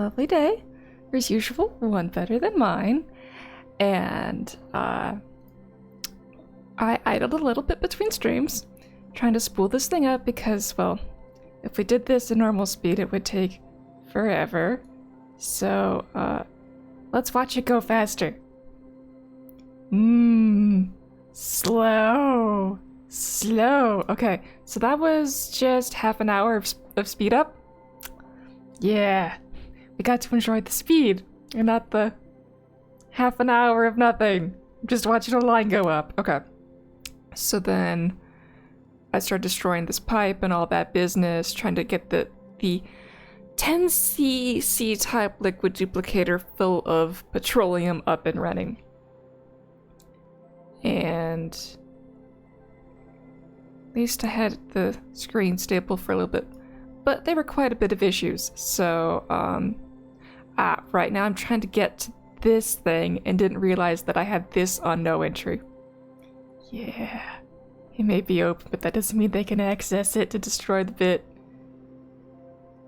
lovely day. As usual, one better than mine. And I idled a little bit between streams, trying to spool this thing up because, well, if we did this at normal speed, it would take forever. So, let's watch it go faster. Slow. Okay, so that was just half an hour of speed up. Yeah, we got to enjoy the speed and not the half an hour of nothing. Just watching a line go up. Okay, so then I started destroying this pipe and all that business, trying to get the 10cc type liquid duplicator full of petroleum up and running. And at least I had the screen stable for a little bit, but there were quite a bit of issues. So right now I'm trying to get to this thing and didn't realize that I had this on no entry. Yeah, it may be open, but that doesn't mean they can access it to destroy the bit.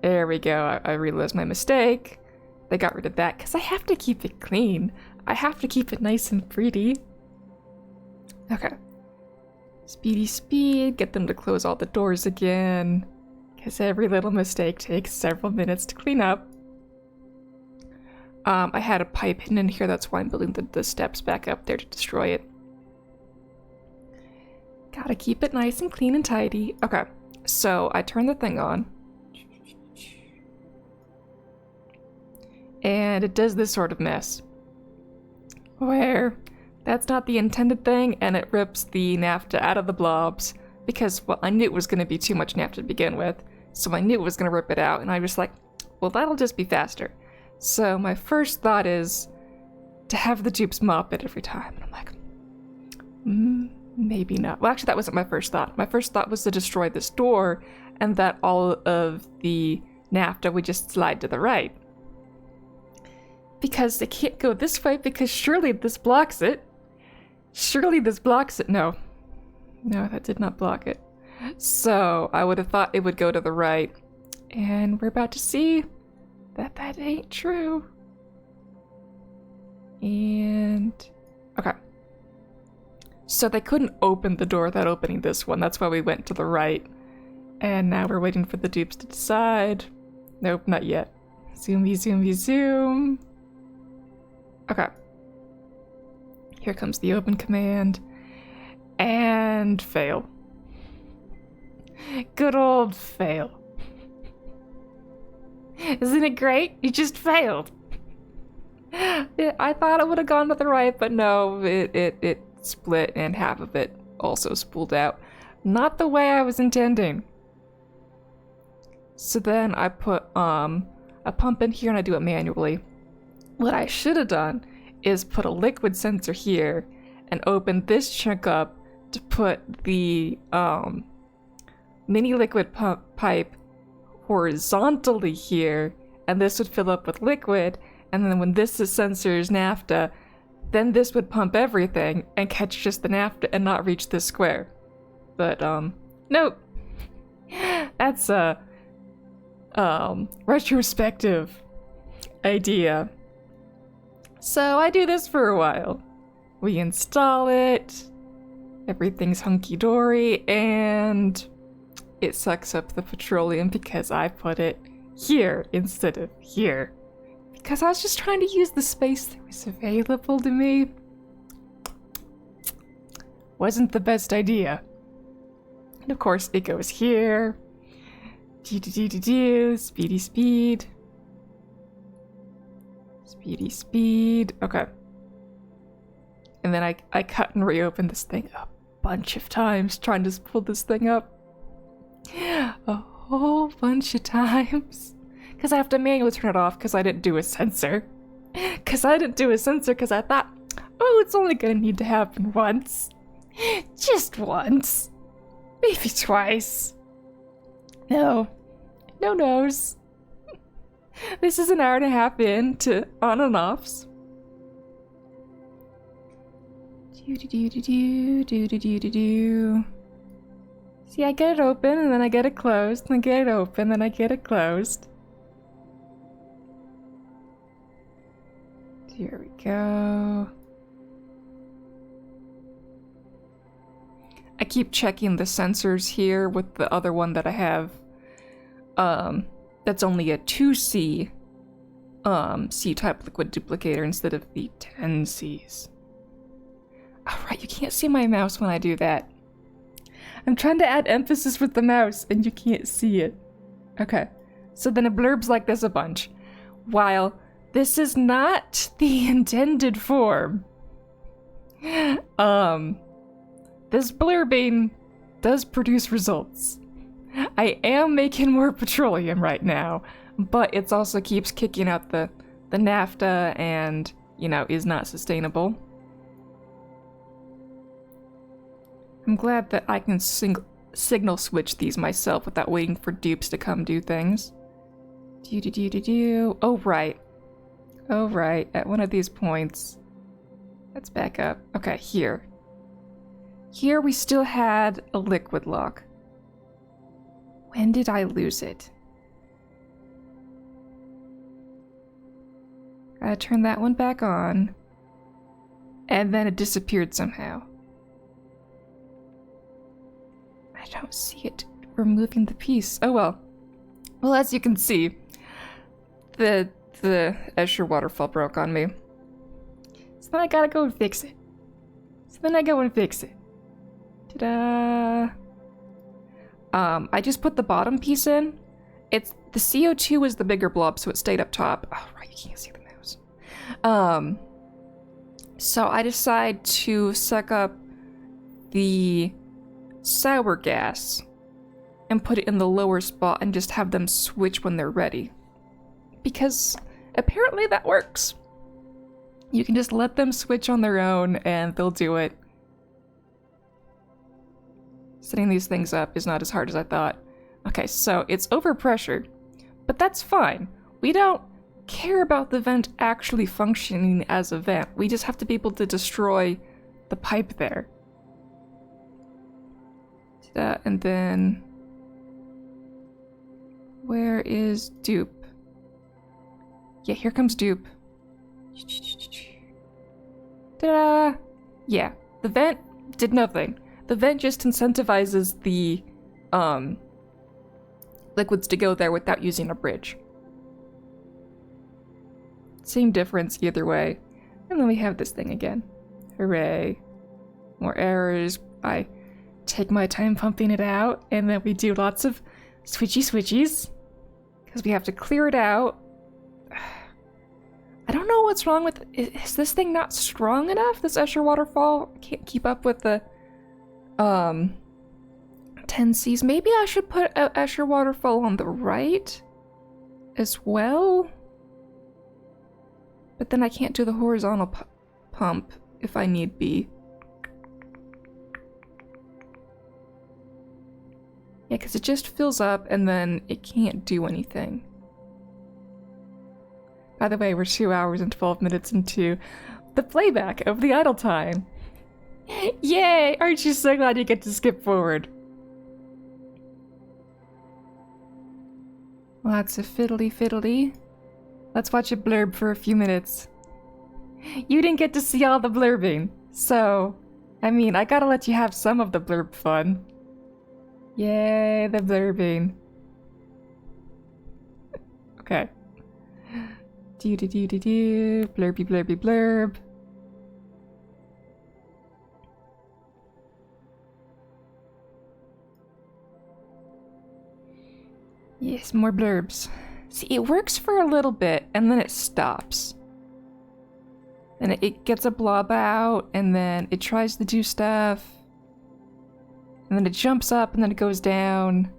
There we go. I realized my mistake. They got rid of that because I have to keep it clean. I have to keep it nice and pretty. Okay. Speedy speed, get them to close all the doors again, because every little mistake takes several minutes to clean up. I had a pipe hidden in here, that's why I'm building the steps back up there to destroy it. Gotta keep it nice and clean and tidy. Okay, so I turn the thing on. And it does this sort of mess, where that's not the intended thing, and it rips the naphtha out of the blobs, because, well, I knew it was going to be too much naphtha to begin with, so I knew it was going to rip it out, and I was like, well, that'll just be faster. So my first thought is to have the dupes mop it every time, and I'm like, maybe not. Well, actually, that wasn't my first thought. My first thought was to destroy this door, and that all of the naphtha would just slide to the right. Because they can't go this way, because surely this blocks it. Surely this blocks it. No, that did not block it. So I would have thought it would go to the right. And we're about to see that that ain't true. And okay. So they couldn't open the door without opening this one. That's why we went to the right. And now we're waiting for the dupes to decide. Nope, not yet. Zoom. Okay. Here comes the open command. And fail. Good old fail. Isn't it great? You just failed. I thought it would have gone to the right, but no, it split and half of it also spooled out. Not the way I was intending. So then I put a pump in here and I do it manually. What I should have done is put a liquid sensor here and open this chunk up to put the mini liquid pipe horizontally here, and this would fill up with liquid, and then when this sensors naphtha, then this would pump everything and catch just the naphtha and not reach this square. But nope. That's a retrospective idea. So I do this for a while. We install it, everything's hunky-dory, and it sucks up the petroleum because I put it here instead of here. Because I was just trying to use the space that was available to me. Wasn't the best idea. And of course it goes here. Speedy speed. Speedy speed. Okay. And then I cut and reopen this thing a bunch of times trying to pull this thing up. A whole bunch of times. Because I have to manually turn it off because I didn't do a sensor. Because I thought, oh, it's only going to need to happen once. Just once. Maybe twice. No. No nos. This is an hour and a half in to on and offs. See, I get it open and then I get it closed, and I get it open, then I get it closed. Here we go. I keep checking the sensors here with the other one that I have. That's only a 2C C-type liquid duplicator instead of the 10Cs. Alright, you can't see my mouse when I do that. I'm trying to add emphasis with the mouse and you can't see it. Okay, so then it blurbs like this a bunch. While this is not the intended form, this blurbing does produce results. I am making more petroleum right now, but it also keeps kicking out the naphtha and, you know, is not sustainable. I'm glad that I can signal switch these myself without waiting for dupes to come do things. Oh, right. Oh, right. At one of these points. Let's back up. Okay, here. Here we still had a liquid lock. When did I lose it? Gotta turn that one back on. And then it disappeared somehow. I don't see it removing the piece. Oh well. Well, as you can see, the Escher waterfall broke on me. So then I gotta go and fix it. Ta-da! I just put the bottom piece in. It's the CO2 was the bigger blob, so it stayed up top. Oh right, you can't see the mouse. So I decide to suck up the sour gas and put it in the lower spot and just have them switch when they're ready. Because apparently that works. You can just let them switch on their own and they'll do it. Setting these things up is not as hard as I thought. Okay, so it's overpressured, but that's fine. We don't care about the vent actually functioning as a vent. We just have to be able to destroy the pipe there. And then where is dupe? Yeah, here comes dupe. Ta-da! Yeah, the vent did nothing. The vent just incentivizes the liquids to go there without using a bridge. Same difference either way. And then we have this thing again. Hooray. More errors. I take my time pumping it out, and then we do lots of switchies. Because we have to clear it out. I don't know what's wrong with... Is this thing not strong enough? This Escher waterfall can't keep up with the 10Cs. Maybe I should put an Escher waterfall on the right as well. But then I can't do the horizontal pump if I need be. Yeah, because it just fills up and then it can't do anything. By the way, we're 2 hours and 12 minutes into the playback of the idle time. Yay! Aren't you so glad you get to skip forward? Lots of fiddly. Let's watch it blurb for a few minutes. You didn't get to see all the blurbing, so... I mean, I gotta let you have some of the blurb fun. Yay, the blurbing. Okay. Blurby blurb. Yes, more blurbs. See, it works for a little bit, and then it stops. And it gets a blob out, and then it tries to do stuff. And then it jumps up, and then it goes down.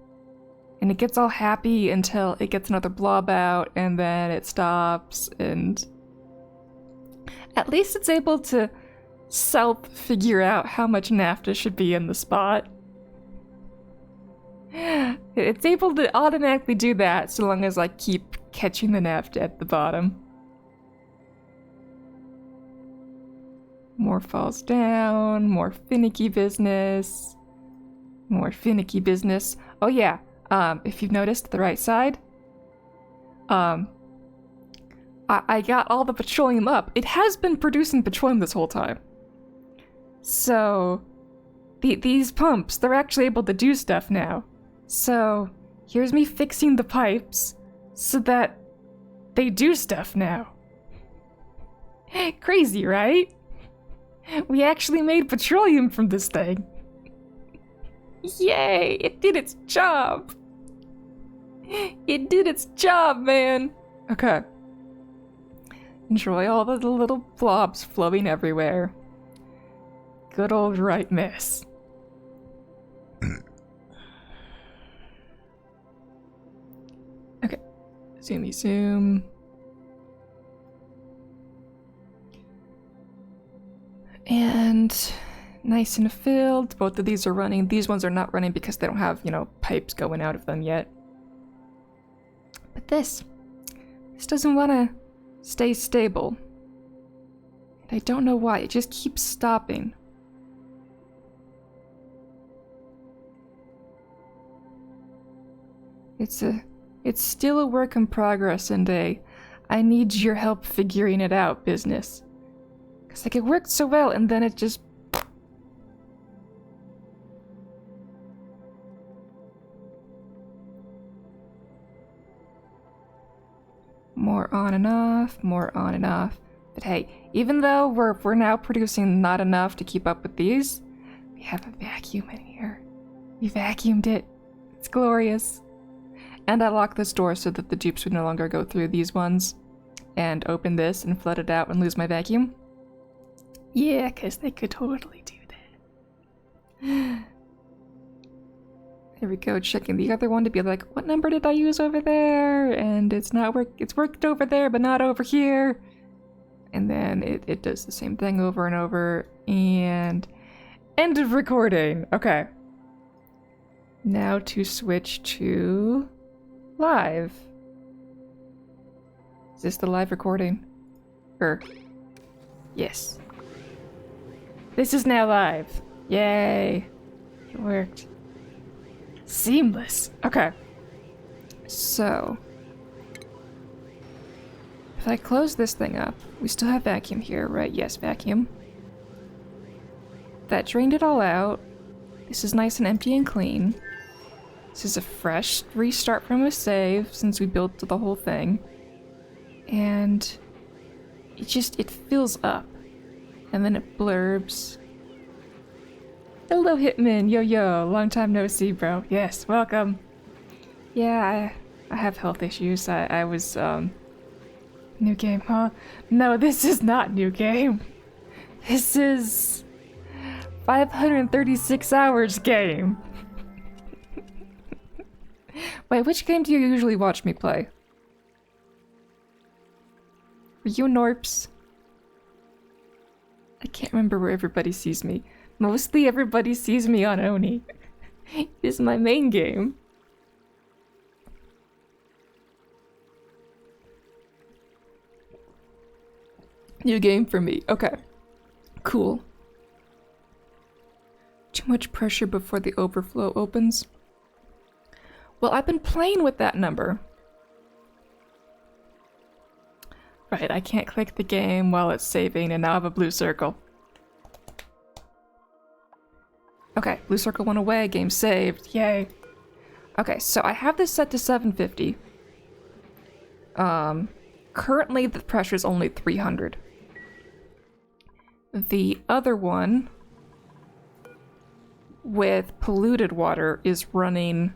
And it gets all happy until it gets another blob out, and then it stops, and... At least it's able to self-figure out how much naphtha should be in the spot. It's able to automatically do that so long as I keep catching the naphtha at the bottom. More falls down, more finicky business. More finicky business. Oh yeah, if you've noticed the right side, I I got all the petroleum up. It has been producing petroleum this whole time. So, these pumps, they're actually able to do stuff now. So, here's me fixing the pipes so that they do stuff now. Crazy, right? We actually made petroleum from this thing. Yay! It did its job! It did its job, man! Okay. Enjoy all the little blobs floating everywhere. Good old right miss. Okay. Zoomy zoom. And nice and filled. Both of these are running. These ones are not running because they don't have, you know, pipes going out of them yet. But this doesn't want to stay stable. And I don't know why. It just keeps stopping. It's still a work in progress, and I need your help figuring it out business. Cause like it worked so well, and then it just... More on and off, more on and off. But hey, even though we're now producing not enough to keep up with these, we have a vacuum in here. We vacuumed it. It's glorious. And I locked this door so that the dupes would no longer go through these ones and open this and flood it out and lose my vacuum. Yeah, because they could totally do that. Here we go, checking the other one to be like, what number did I use over there? And it's worked over there, but not over here. And then it does the same thing over and over. And end of recording. Okay. Now to switch to live. Is this the live recording? Yes. This is now live. Yay. It worked. Seamless. Okay. So, if I close this thing up, we still have vacuum here, right? Yes, vacuum. That drained it all out. This is nice and empty and clean. This is a fresh restart from a save since we built the whole thing. And it fills up. And then it blurbs. Hello, Hitman. Yo, long time no see, bro. Yes, welcome. Yeah, I have health issues. I was, new game, huh? No, this is not new game. This is 536 hours game. Wait, which game do you usually watch me play? Are you Norps? I can't remember where everybody sees me. Mostly everybody sees me on Oni. This is my main game. New game for me. Okay. Cool. Too much pressure before the overflow opens. Well, I've been playing with that number. Right, I can't click the game while it's saving, and now I have a blue circle. Okay, blue circle went away, game saved, yay. Okay, so I have this set to 750. Currently the pressure is only 300. The other one, with polluted water, is running...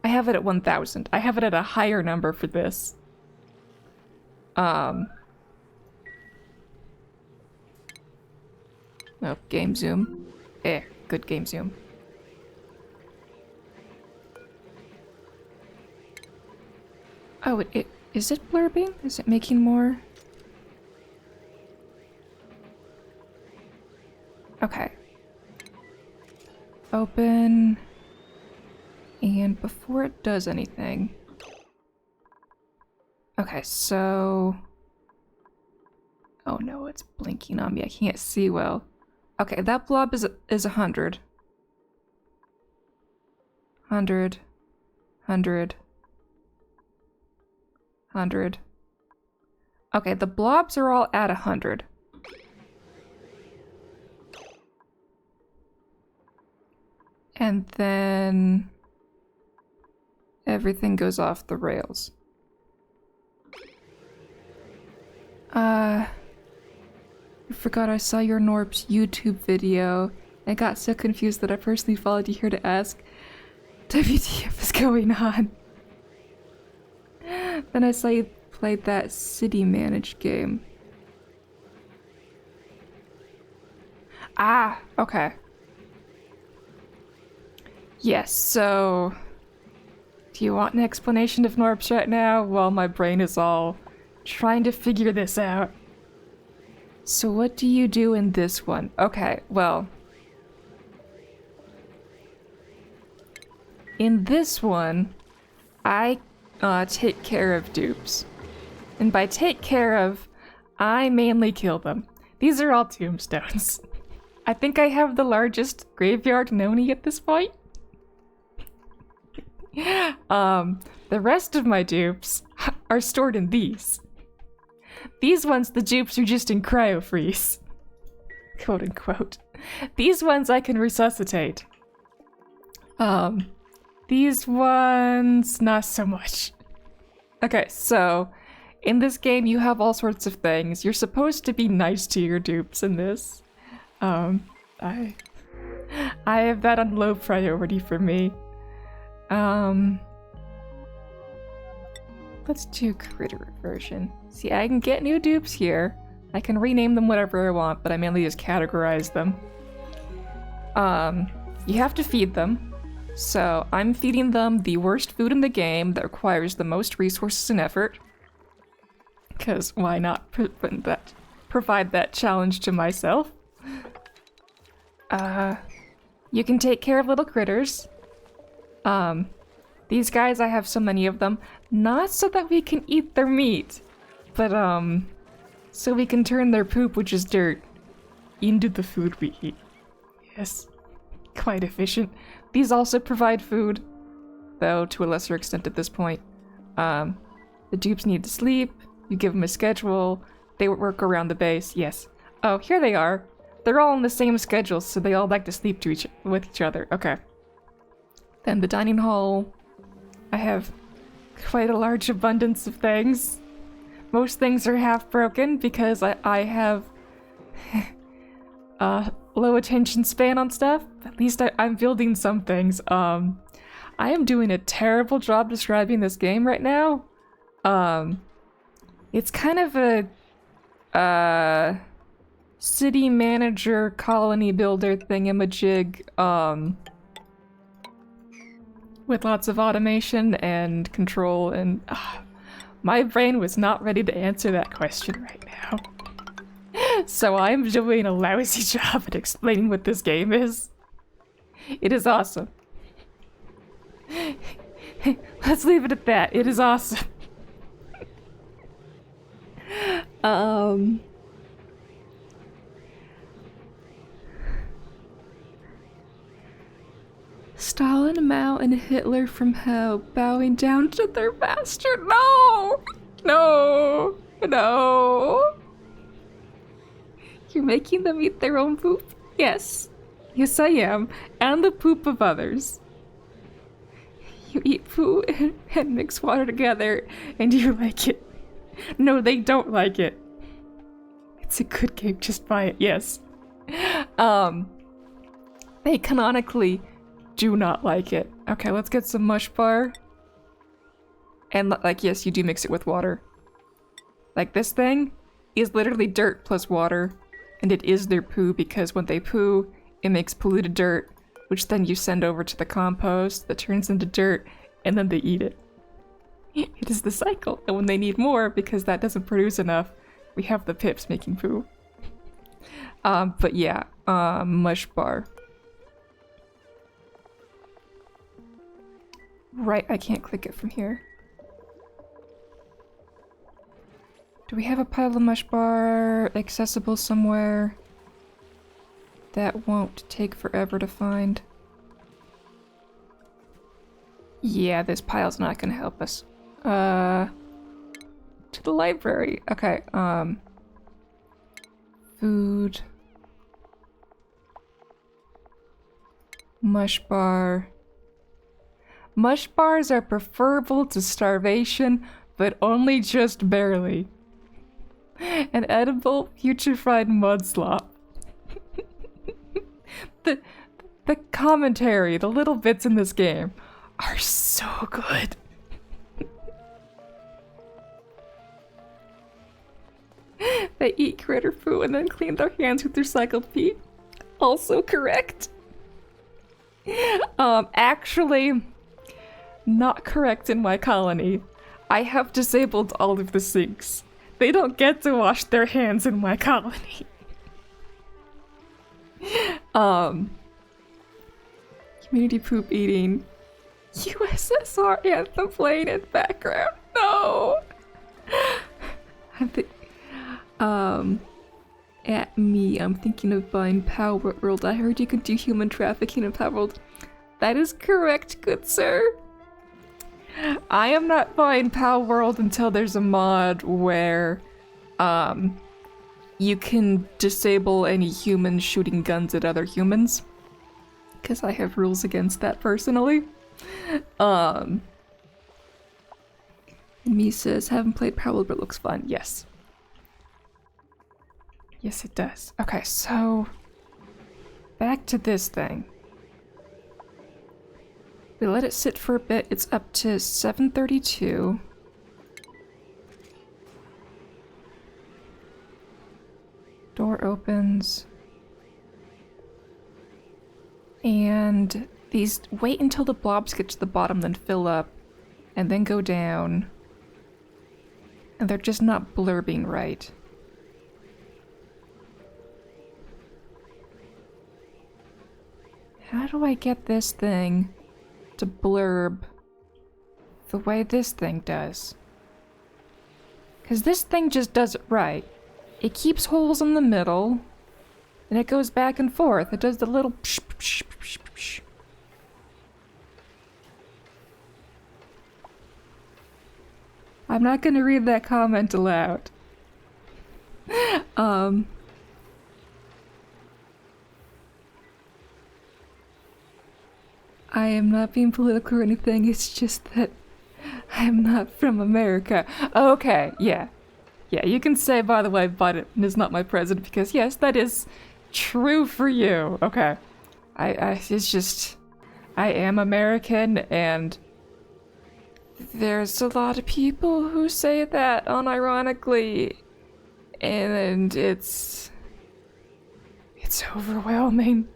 I have it at 1000. I have it at a higher number for this. Oh, game zoom. Good game zoom. Oh, is it blurbing? Is it making more? Okay. Open. And before it does anything... Okay, so... Oh no, it's blinking on me. I can't see well. Okay, that blob is 100. 100. 100. 100. Okay, the blobs are all at 100. And then everything goes off the rails. I forgot I saw your Norp's YouTube video. I got so confused that I personally followed you here to ask, WTF is going on? Then I saw you played that city managed game. Ah, okay. Yes, so... Do you want an explanation of Norps right now? Well, my brain is all trying to figure this out. So what do you do in this one? Okay, well... In this one, I take care of dupes. And by take care of, I mainly kill them. These are all tombstones. I think I have the largest graveyard noni at this point. The rest of my dupes are stored in these. These ones, the dupes are just in cryo-freeze. Quote unquote. These ones I can resuscitate. These ones, not so much. Okay, so in this game you have all sorts of things. You're supposed to be nice to your dupes in this. I have that on low priority for me. Let's do critter version. See, I can get new dupes here. I can rename them whatever I want, but I mainly just categorize them. You have to feed them. So I'm feeding them the worst food in the game that requires the most resources and effort. Because why not provide that challenge to myself? You can take care of little critters. These guys, I have so many of them. Not so that we can eat their meat, but so we can turn their poop, which is dirt, into the food we eat. Yes, quite efficient. These also provide food, though to a lesser extent at this point. The dupes need to sleep, you give them a schedule, they work around the base, yes. Oh, here they are. They're all on the same schedule, so they all like to sleep with each other. Okay. Then the dining hall, I have quite a large abundance of things. Most things are half broken because I have low attention span on stuff. At least I'm building some things. I am doing a terrible job describing this game right now. It's kind of a city manager, colony builder thingamajig, with lots of automation and control, and my brain was not ready to answer that question right now. So I'm doing a lousy job at explaining what this game is. It is awesome. Let's leave it at that. It is awesome. Stalin, Mao, and Hitler from hell bowing down to their master. No! No! No! You're making them eat their own poop? Yes. Yes, I am. And the poop of others. You eat poo and mix water together, and you like it. No, they don't like it. It's a good game, just buy it, yes. They canonically do not like it. Okay, let's get some mush bar. And, like, yes, you do mix it with water. Like, this thing is literally dirt plus water. And it is their poo because when they poo, it makes polluted dirt, which then you send over to the compost that turns into dirt, and then they eat it. It is the cycle. And when they need more, because that doesn't produce enough, we have the pips making poo. But yeah, mush bar. Right, I can't click it from here. Do we have a pile of mush bar accessible somewhere that won't take forever to find? Yeah, this pile's not gonna help us. to the library. Okay, food. Mush bar. Mush bars are preferable to starvation, but only just barely. An edible, putrefied mud slop. The commentary, the little bits in this game are so good. They eat critter poo and then clean their hands with recycled pee. Also correct. Actually, not correct in my colony. I have disabled all of the sinks. They don't get to wash their hands in my colony. Community poop eating. USSR anthem playing in background. No! At me, I'm thinking of buying Power World. I heard you could do human trafficking in Power World. That is correct, good sir. I am not buying Power World until there's a mod where, you can disable any humans shooting guns at other humans. Because I have rules against that personally. Me says, haven't played Power World, but it looks fun. Yes. Yes, it does. Okay, so back to this thing. We let it sit for a bit. It's up to 732. Door opens. And these wait until the blobs get to the bottom, then fill up, and then go down. And they're just not blurbing right. How do I get this thing to blurb the way this thing does? Because this thing just does it right. It keeps holes in the middle, and it goes back and forth. It does the little psh, psh, psh, psh. I'm not gonna read that comment aloud. I am not being political or anything, it's just that I'm not from America. Okay, yeah. Yeah, you can say, by the way, Biden is not my president, because yes, that is true for you. Okay. It's just, I am American, and there's a lot of people who say that unironically, and it's overwhelming.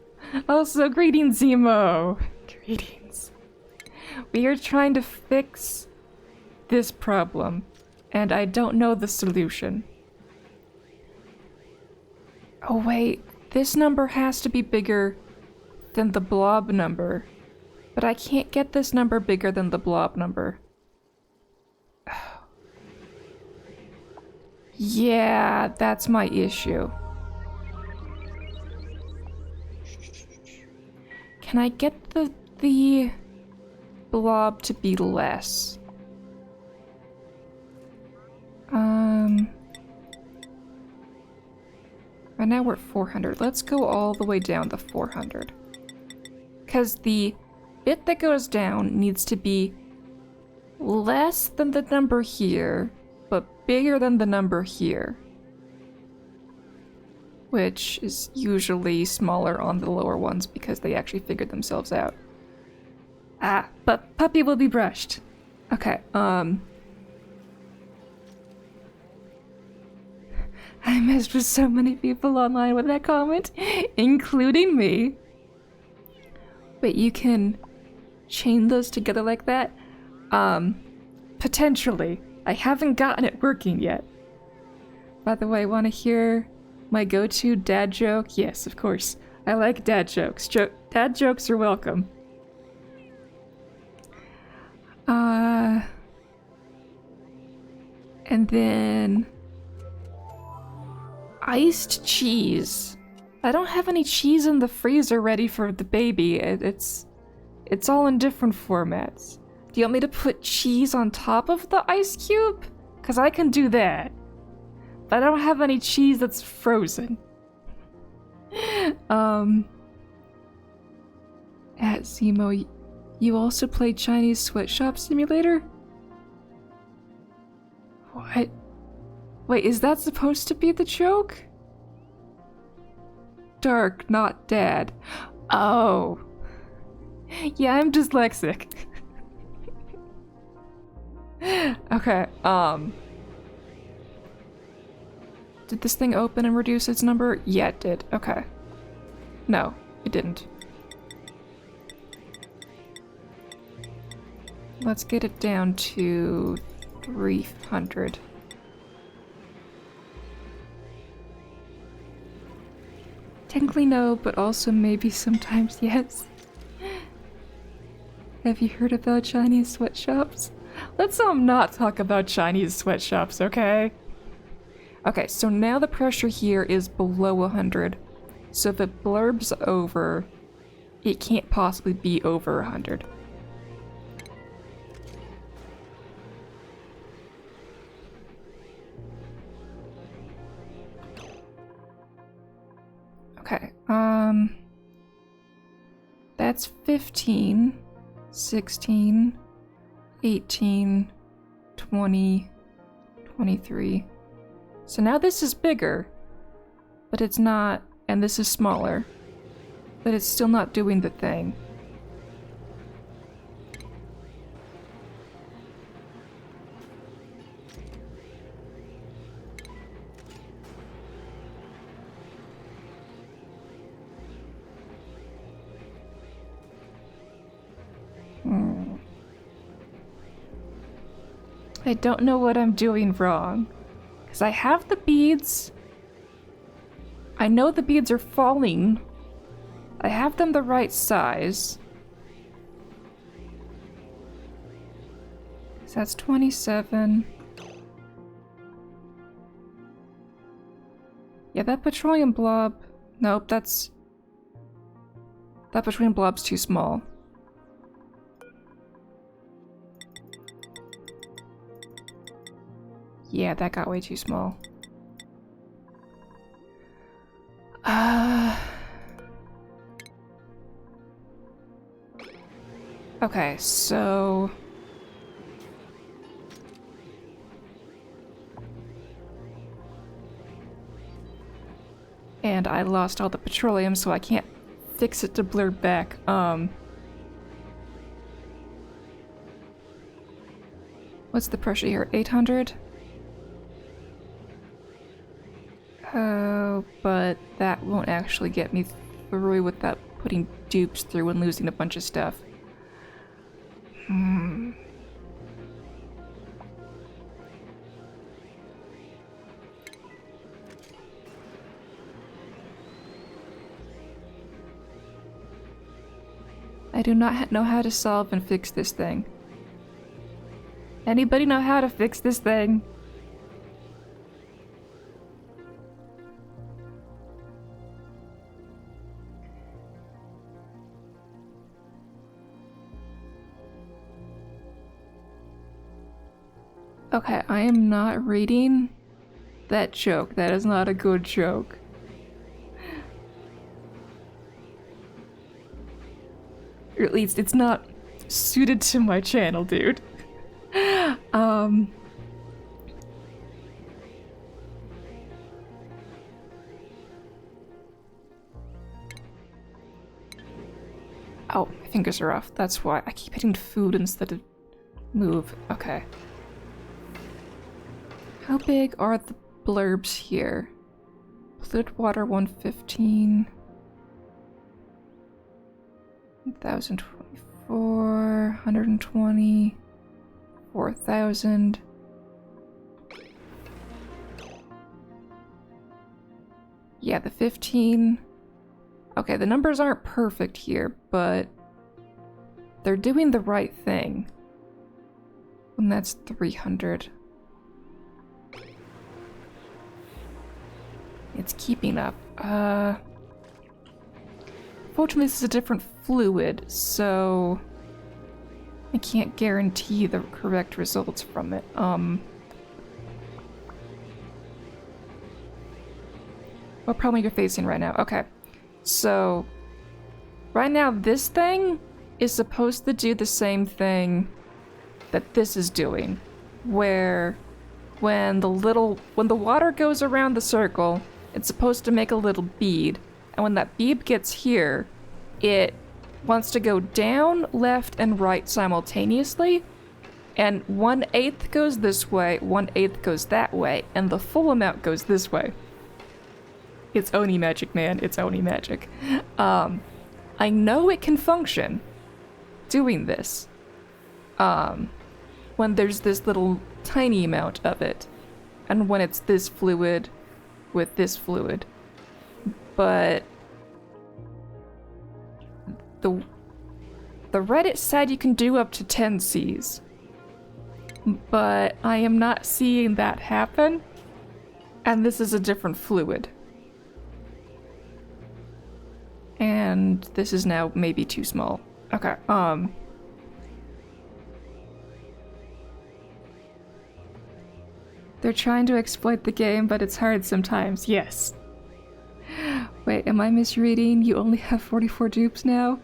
Also, greetings, Zemo. Greetings. We are trying to fix this problem, and I don't know the solution. Oh wait, this number has to be bigger than the blob number, but I can't get this number bigger than the blob number. Yeah, that's my issue. Can I get the blob to be less? Right now we're at 400. Let's go all the way down to 400. Because the bit that goes down needs to be less than the number here, but bigger than the number here. Which is usually smaller on the lower ones because they actually figured themselves out. Ah, but puppy will be brushed. Okay, I messed with so many people online with that comment, including me. Wait, you can chain those together like that? Potentially. I haven't gotten it working yet. By the way, want to hear my go-to dad joke? Yes, of course. I like dad jokes. Dad jokes are welcome. And then iced cheese. I don't have any cheese in the freezer ready for the baby. It's all in different formats. Do you want me to put cheese on top of the ice cube? Because I can do that. But I don't have any cheese that's frozen. At Zemo, you also play Chinese Sweatshop Simulator? What? Wait, is that supposed to be the joke? Dark, not dad. Oh. Yeah, I'm dyslexic. Okay, did this thing open and reduce its number? Yeah, it did. Okay. No, it didn't. Let's get it down to 300. Technically no, but also maybe sometimes yes. Have you heard about Chinese sweatshops? Let's not talk about Chinese sweatshops, okay? Okay, so now the pressure here is below 100. So if it blurbs over, it can't possibly be over 100. Okay, that's 15, 16, 18, 20, 23. So now this is bigger, but it's not, and this is smaller, but it's still not doing the thing. I don't know what I'm doing wrong. Because I have the beads. I know the beads are falling. I have them the right size. So that's 27. Yeah, that petroleum blob... Nope, that petroleum blob's too small. Yeah, that got way too small. Okay, so... And I lost all the petroleum, so I can't fix it to blur back. What's the pressure here? 800? Oh, but that won't actually get me through without putting dupes through and losing a bunch of stuff. I do not know how to solve and fix this thing. Anybody know how to fix this thing? Okay, I am not reading that joke. That is not a good joke. Or at least it's not suited to my channel, dude. Oh, my fingers are off. That's why I keep hitting food instead of move. Okay. How big are the blurbs here? Polluted water 115. 1024. 120. 4000. Yeah, the 15. Okay, the numbers aren't perfect here, but they're doing the right thing. And that's 300. It's keeping up. Fortunately, this is a different fluid, so I can't guarantee the correct results from it. What problem you're facing right now? Okay. So, right now this thing is supposed to do the same thing that this is doing. Where when the water goes around the circle, it's supposed to make a little bead. And when that bead gets here, it wants to go down, left, and right simultaneously. And 1/8 goes this way, 1/8 goes that way, and the full amount goes this way. It's Oni magic, man. It's Oni magic. I know it can function doing this. When there's this little tiny amount of it. And when it's this fluid with this fluid. But the Reddit said you can do up to 10 Cs. But I am not seeing that happen. And this is a different fluid. And this is now maybe too small. Okay, they're trying to exploit the game, but it's hard sometimes. Yes. Wait, am I misreading? You only have 44 dupes now?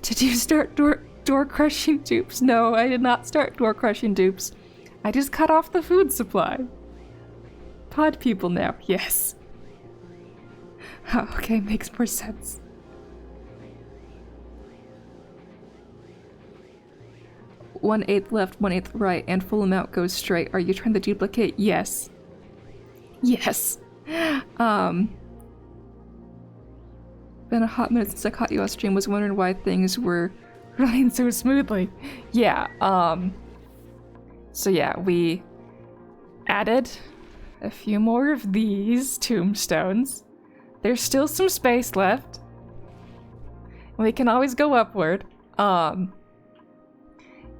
Did you start door crushing dupes? No, I did not start door crushing dupes. I just cut off the food supply. Pod people now, yes. Oh, okay, makes more sense. One-eighth left, 1/8 right, and full amount goes straight. Are you trying to duplicate? Yes. Yes. Been a hot minute since I caught you on stream. Was wondering why things were running so smoothly. Yeah, so yeah, we added a few more of these tombstones. There's still some space left. We can always go upward.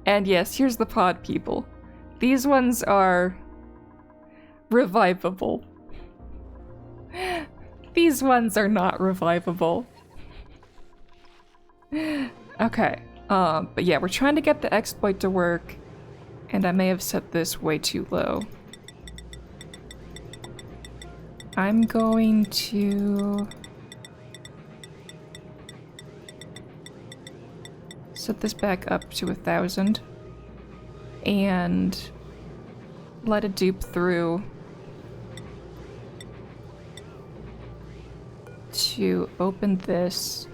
And yes, here's the pod people. These ones are revivable. These ones are not revivable. Okay, but yeah, we're trying to get the exploit to work, and I may have set this way too low. I'm going to set this back up to 1,000 and let it dupe through to open this,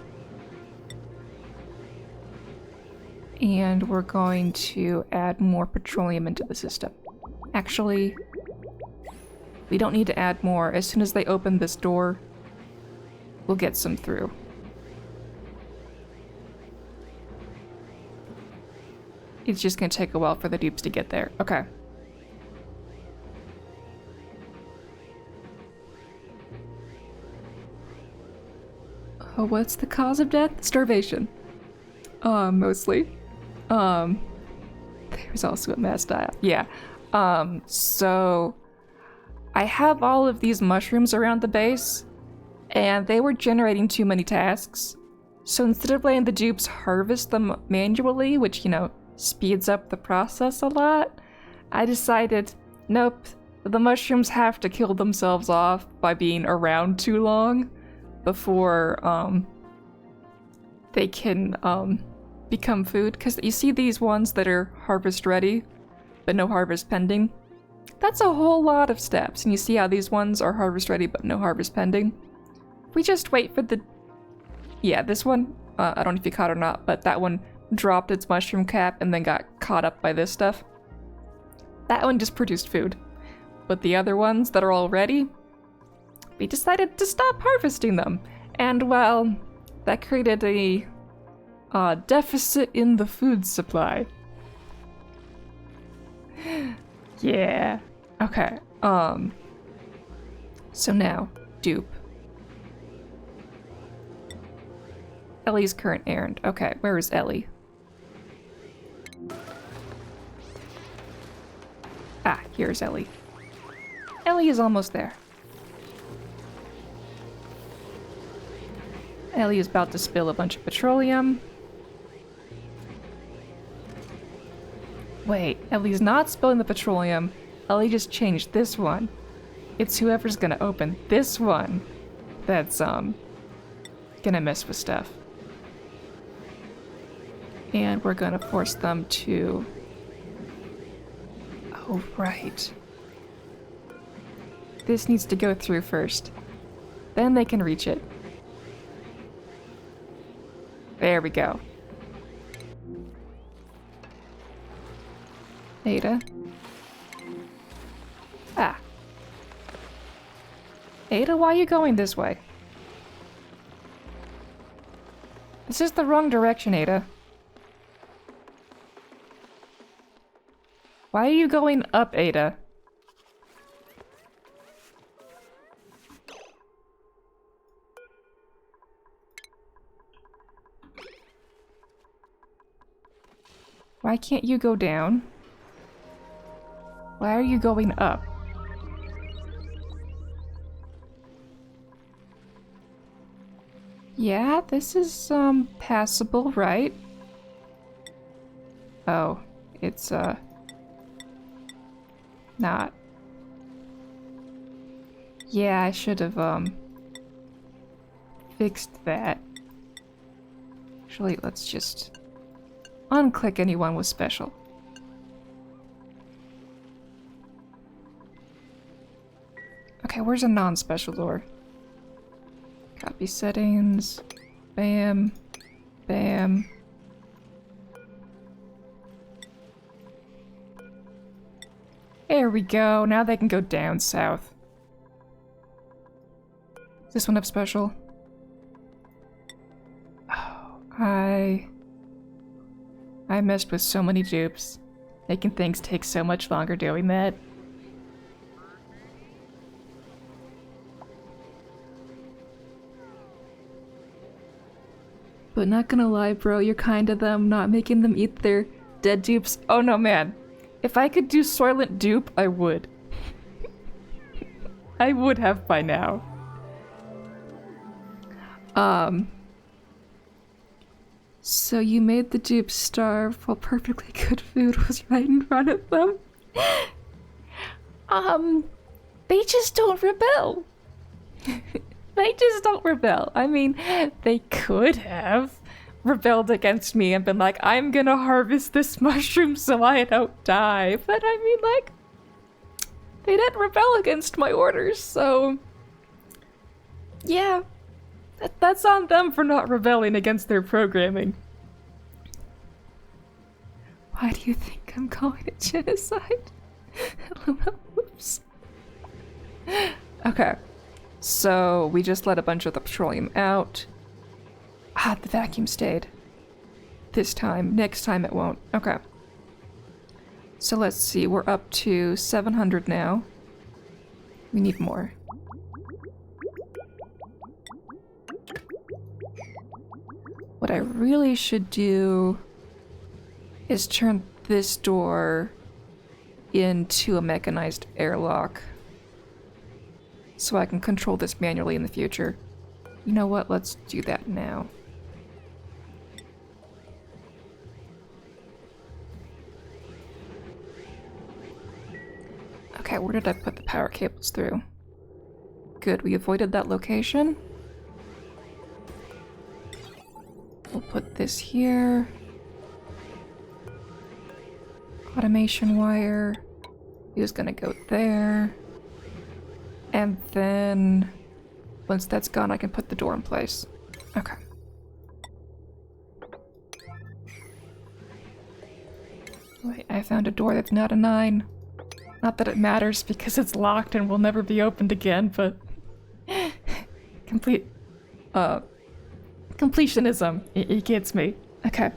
and we're going to add more petroleum into the system. Actually, we don't need to add more. As soon as they open this door, we'll get some through. It's just gonna take a while for the dupes to get there. Okay. Oh, what's the cause of death? Starvation. Mostly. There's also a mass die-off. Yeah. So I have all of these mushrooms around the base, and they were generating too many tasks. So instead of letting the dupes harvest them manually, which, you know, speeds up the process a lot, I decided, nope, the mushrooms have to kill themselves off by being around too long before they can become food. Because you see these ones that are harvest ready, but no harvest pending? That's a whole lot of steps, and you see how these ones are harvest ready but no harvest pending? We just wait for the... Yeah, this one, I don't know if you caught it or not, but that one dropped its mushroom cap and then got caught up by this stuff. That one just produced food. But the other ones that are all ready, we decided to stop harvesting them. And well, that created a deficit in the food supply. Yeah. Okay. So now, dupe. Ellie's current errand. Okay, where is Ellie? Ah, here's Ellie. Ellie is almost there. Ellie is about to spill a bunch of petroleum. Wait, Ellie's not spilling the petroleum. Ellie just changed this one. It's whoever's gonna open this one that's, gonna mess with stuff. And we're gonna force them to... Oh, right. This needs to go through first. Then they can reach it. There we go. Ada. Ah. Ada, why are you going this way? This is the wrong direction, Ada. Why are you going up, Ada? Why can't you go down? Why are you going up? Yeah, this is, passable, right? Oh, it's, not. Yeah, I should have, fixed that. Actually, let's just unclick anyone with special. Okay, where's a non-special door? Copy settings. Bam. Bam. There we go. Now they can go down south. Does this one have special? Oh, I messed with so many dupes. Making things take so much longer doing that. But not gonna lie, bro, you're kind of them, not making them eat their dead dupes. Oh no, man. If I could do Soylent Dupe, I would. I would have by now. So you made the dupes starve while perfectly good food was right in front of them? They just don't rebel. They just don't rebel. I mean, they could have rebelled against me and been like, I'm gonna harvest this mushroom so I don't die. But I mean, like, they didn't rebel against my orders, so... Yeah, that's on them for not rebelling against their programming. Why do you think I'm calling it genocide? Oops. Okay. So, we just let a bunch of the petroleum out. Ah, the vacuum stayed. This time. Next time it won't. Okay. So let's see, we're up to 700 now. We need more. What I really should do is turn this door into a mechanized airlock, so I can control this manually in the future. You know what? Let's do that now. Okay, where did I put the power cables through? Good, we avoided that location. We'll put this here. Automation wire is gonna go there. And then, once that's gone, I can put the door in place. Okay. Wait, I found a door that's not a 9. Not that it matters because it's locked and will never be opened again, but... completionism. It gets me. Okay.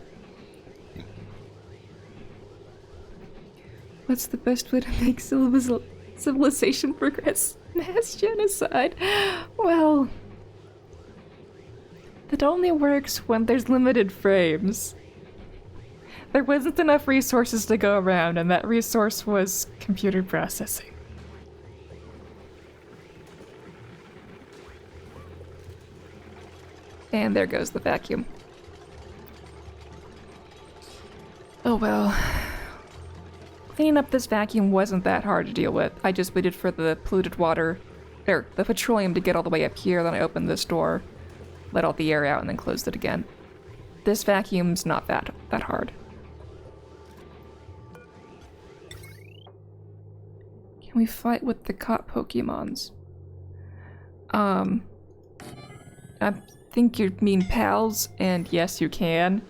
What's the best way to make civilization progress? Mass genocide? Well... That only works when there's limited frames. There wasn't enough resources to go around, and that resource was computer processing. And there goes the vacuum. Oh well. cleaning up this vacuum wasn't that hard to deal with. I just waited for the polluted water, or the petroleum to get all the way up here, then I opened this door, let all the air out, and then closed it again. This vacuum's not that hard. Can we fight with the caught Pokemons? I think you mean pals, and yes, you can.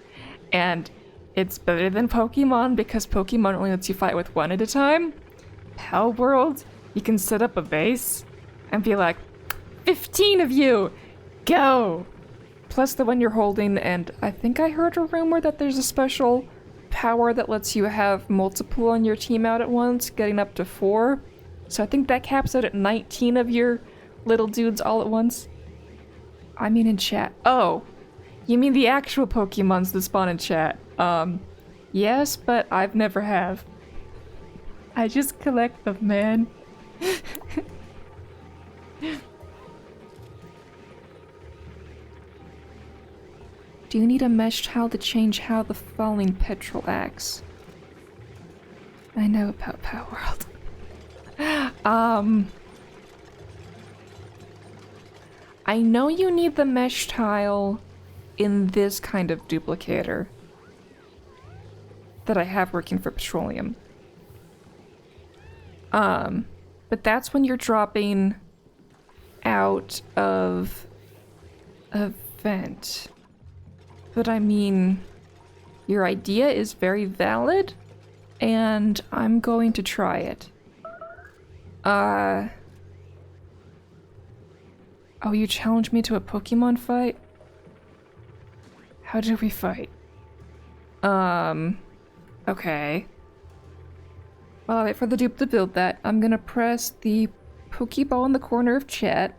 And it's better than Pokemon because Pokemon only lets you fight with one at a time. Pal World, you can set up a base and be like, 15 of you, go! Plus the one you're holding, and I think I heard a rumor that there's a special power that lets you have multiple on your team out at once, getting up to 4. So I think that caps out at 19 of your little dudes all at once. I mean in chat. Oh, you mean the actual Pokemons that spawn in chat? Yes, but I've never have. I just collect them, man. Do you need a mesh tile to change how the falling petrol acts? I know about Power World. I know you need the mesh tile in this kind of duplicator that I have working for Petroleum. But that's when you're dropping out of a vent. But I mean, your idea is very valid, and I'm going to try it. Oh, you challenged me to a Pokemon fight? How did we fight? Okay. While I wait for the dupe to build that, I'm gonna press the Pokeball in the corner of chat.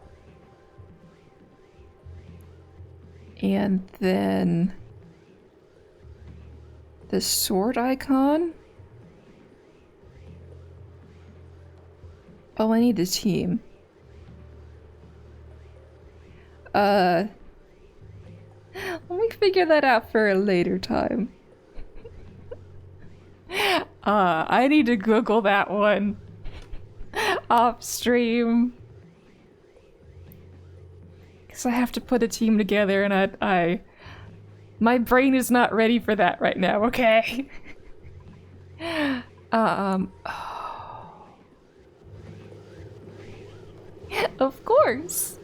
And then the sword icon. Oh, I need the team. Let me figure that out for a later time. I need to Google that one off stream. Because I have to put a team together and my brain is not ready for that right now, okay? Oh. Of course!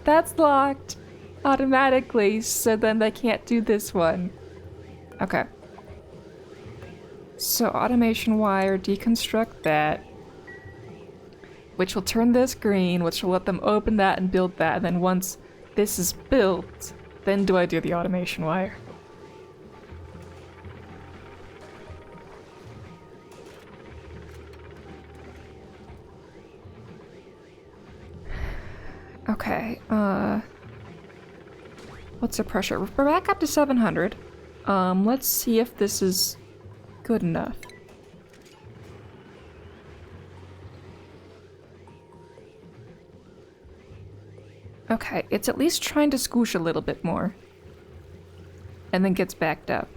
That's locked automatically, so then they can't do this one. Okay. So automation wire, deconstruct that. Which will turn this green, which will let them open that and build that, and then once this is built, then do I do the automation wire. Okay, what's the pressure? We're back up to 700. Let's see if this is good enough. Okay, it's at least trying to squish a little bit more. And then gets backed up.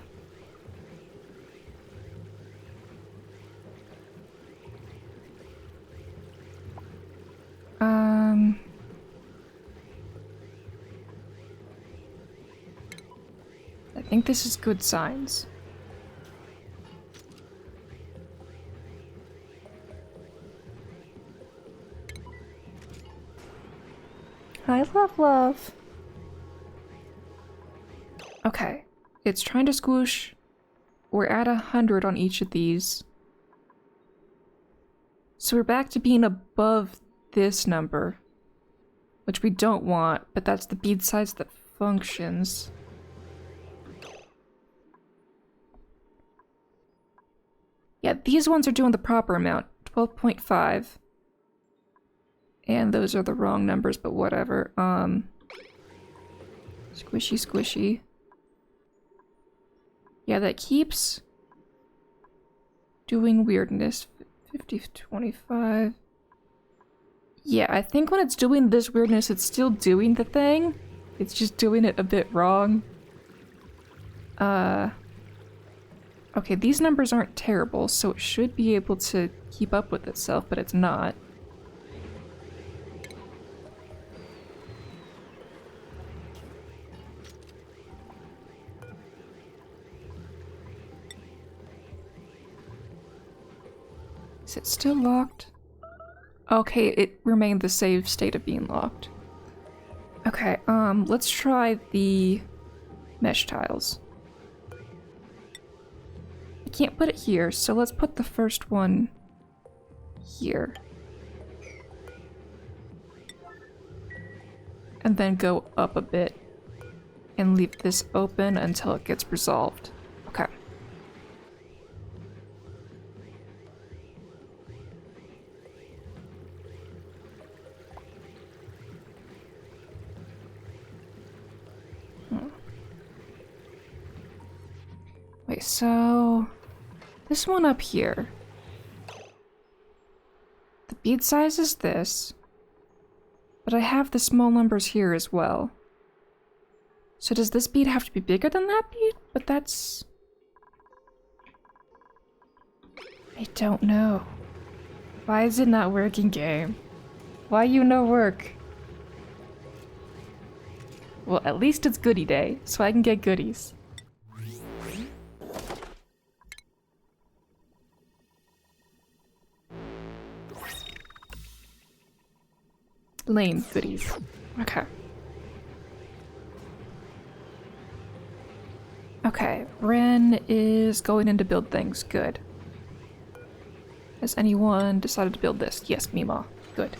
I think this is good signs. Hi, love. Okay, it's trying to squish. We're at 100 on each of these. So we're back to being above this number, which we don't want, but that's the bead size that functions. Yeah, these ones are doing the proper amount, 12.5. And those are the wrong numbers, but whatever. Squishy. Yeah, that keeps doing weirdness. 50, 25. Yeah, I think when it's doing this weirdness, it's still doing the thing. It's just doing it a bit wrong. Okay, these numbers aren't terrible, so it should be able to keep up with itself, but it's not. Is it still locked? Okay, it remained the save state of being locked. Okay, let's try the mesh tiles. I can't put it here, so let's put the first one here. And then go up a bit and leave this open until it gets resolved. Okay. Wait, so this one up here, the bead size is this, but I have the small numbers here as well. So does this bead have to be bigger than that bead? But that's... I don't know. Why is it not working, game? Why you no work? Well, at least it's goodie day, so I can get goodies. Lame goodies. Okay. Okay, Ren is going in to build things. Good. Has anyone decided to build this? Yes, Mima. Good.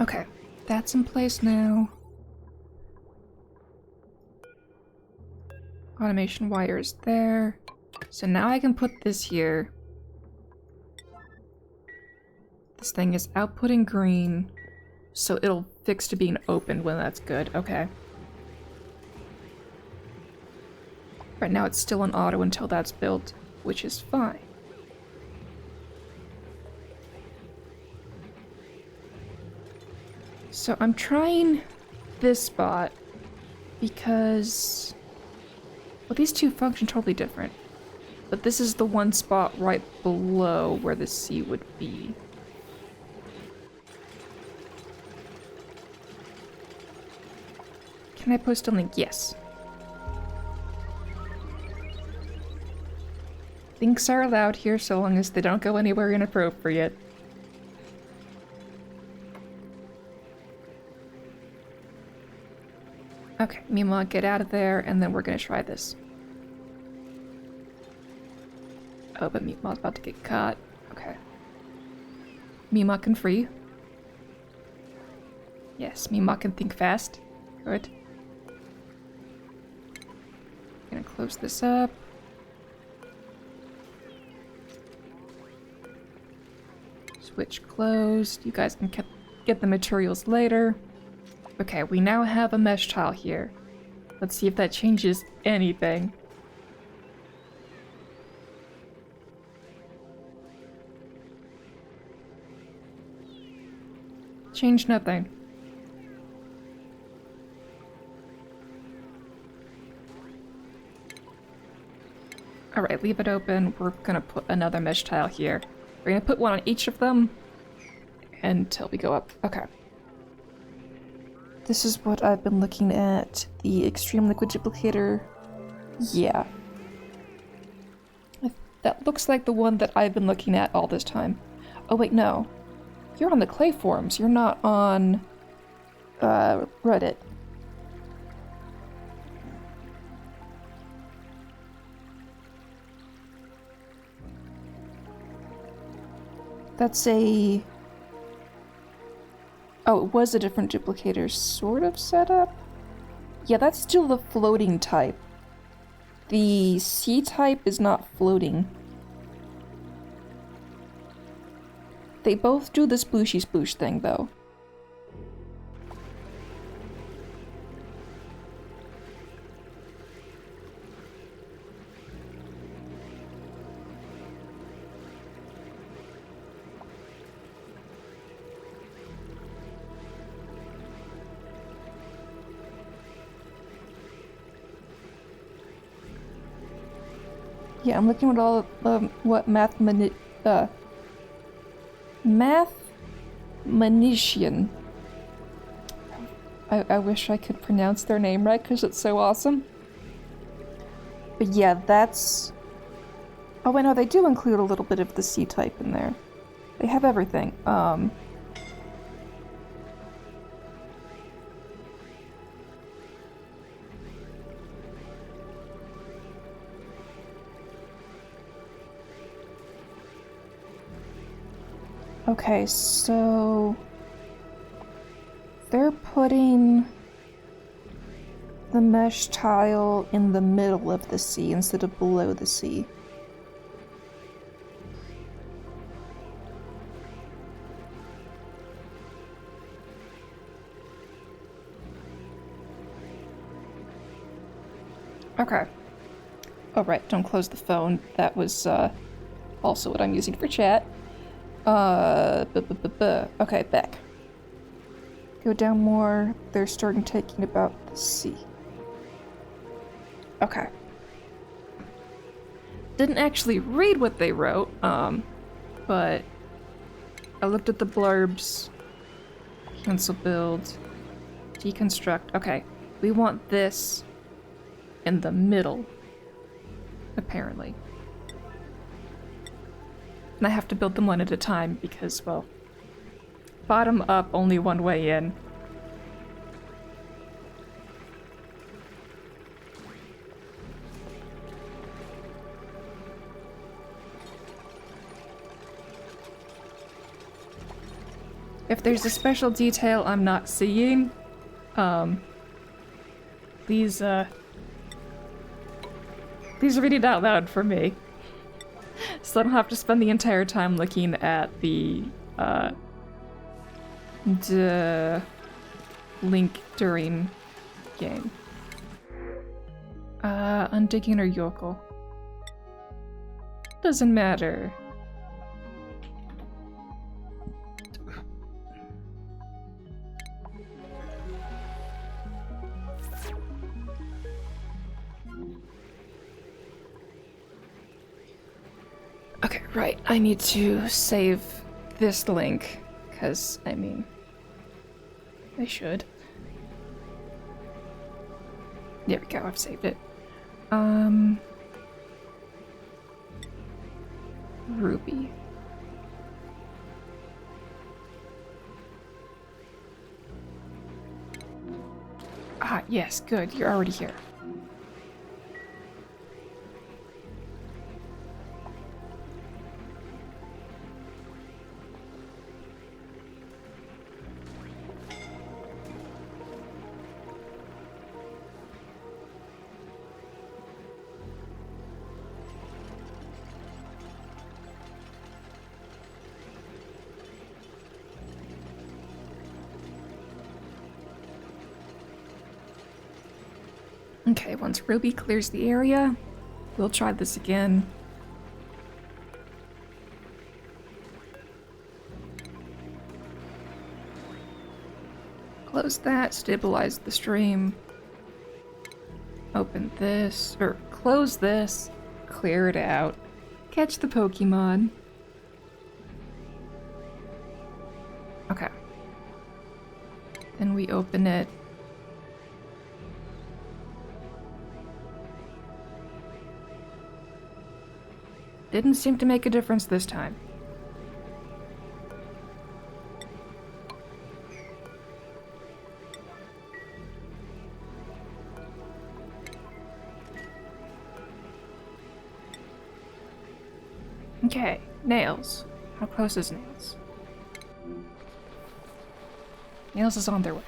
Okay, that's in place now. Automation wires there. So now I can put this here. This thing is outputting green, so it'll fix to being opened when that's good. Okay. Right now it's still on auto until that's built, which is fine. So I'm trying this spot because, well, these two function totally different. But this is the one spot right below where the C would be. Can I post a link? Yes. Links are allowed here so long as they don't go anywhere inappropriate. Okay, Mima, get out of there, and then we're gonna try this. Oh, but Mima's about to get caught. Okay. Mima can free. Yes, Mima can think fast. Good. Gonna close this up. Switch closed. You guys can get the materials later. Okay, we now have a mesh tile here. Let's see if that changes anything. Change nothing. Alright, leave it open. We're gonna put another mesh tile here. We're gonna put one on each of them until we go up. Okay. This is what I've been looking at. The Extreme Liquid Duplicator. Yeah. That looks like the one that I've been looking at all this time. Oh wait, no. You're on the Clay forums. You're not on Reddit. That's a... Oh, it was a different duplicator sort of setup? Yeah, that's still the floating type. The C type is not floating. They both do the splooshy sploosh thing, though. Yeah, I'm looking at all what mathematician. I wish I could pronounce their name right because it's so awesome. But yeah, that's. Oh wait, no, they do include a little bit of the C type in there. They have everything. Okay, so they're putting the mesh tile in the middle of the sea instead of below the sea. Okay. Oh right, don't close the phone. That was also what I'm using for chat. Okay, back. Go down more. They're starting taking about the sea. Okay. Didn't actually read what they wrote, but I looked at the blurbs. Cancel build. Deconstruct. Okay, we want this in the middle, apparently. And I have to build them one at a time because, well, bottom up, only one way in. If there's a special detail I'm not seeing, please read it out loud for me. So I don't have to spend the entire time looking at the link during game. Undigging or yokel? Doesn't matter. Okay, right. I need to save this link, because, I mean, I should. There we go, I've saved it. Ruby. Ah, yes, good, you're already here. Okay, once Ruby clears the area, we'll try this again. Close that, stabilize the stream. Open this, or close this, clear it out, catch the Pokemon. Okay. Then we open it. Didn't seem to make a difference this time. Okay, nails. How close is Nails? Nails is on their way.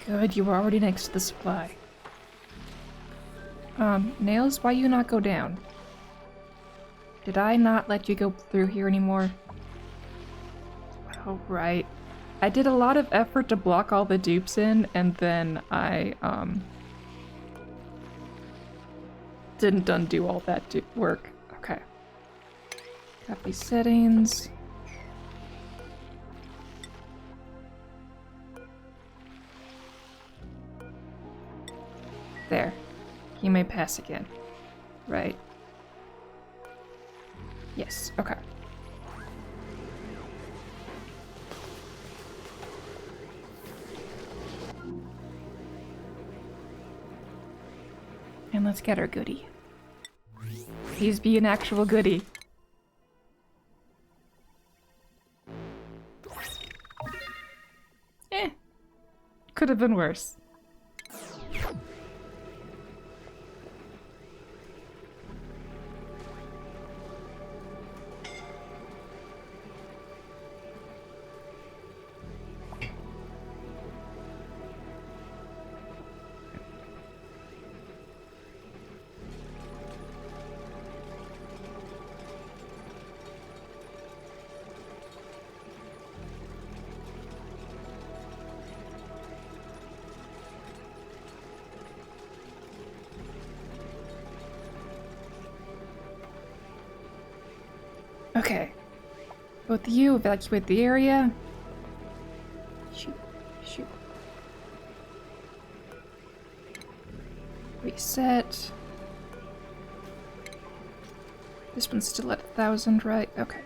Good, you were already next to the supply. Nails, why you not go down? Did I not let you go through here anymore? Oh, right. I did a lot of effort to block all the dupes in, and then I, didn't undo all that work. Okay. Copy settings. There. He may pass again. Right. Yes, okay. And let's get our goodie. Please be an actual goodie. Could have been worse. Okay. Both of you evacuate the area. Shoot. Shoot. Reset. This one's still at 1,000, right? Okay.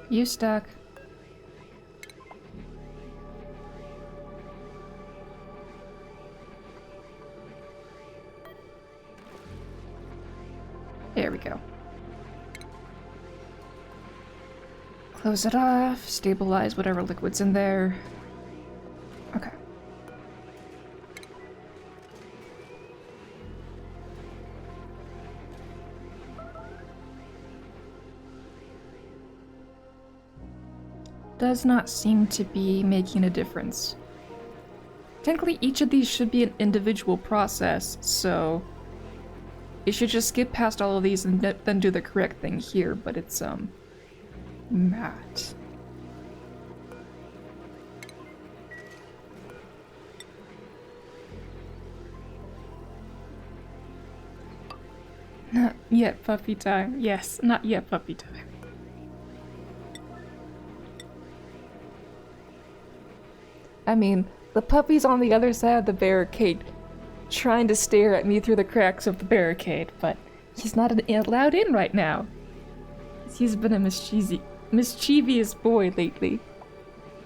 You stuck. There we go. Close it off, stabilize whatever liquid's in there. Okay. Does not seem to be making a difference. Technically, each of these should be an individual process, so you should just skip past all of these and then do the correct thing here, but it's, not. Not yet puppy time. Yes, not yet puppy time. I mean, the puppy's on the other side of the barricade, trying to stare at me through the cracks of the barricade, but he's not allowed in right now. He's been a mischievous boy lately.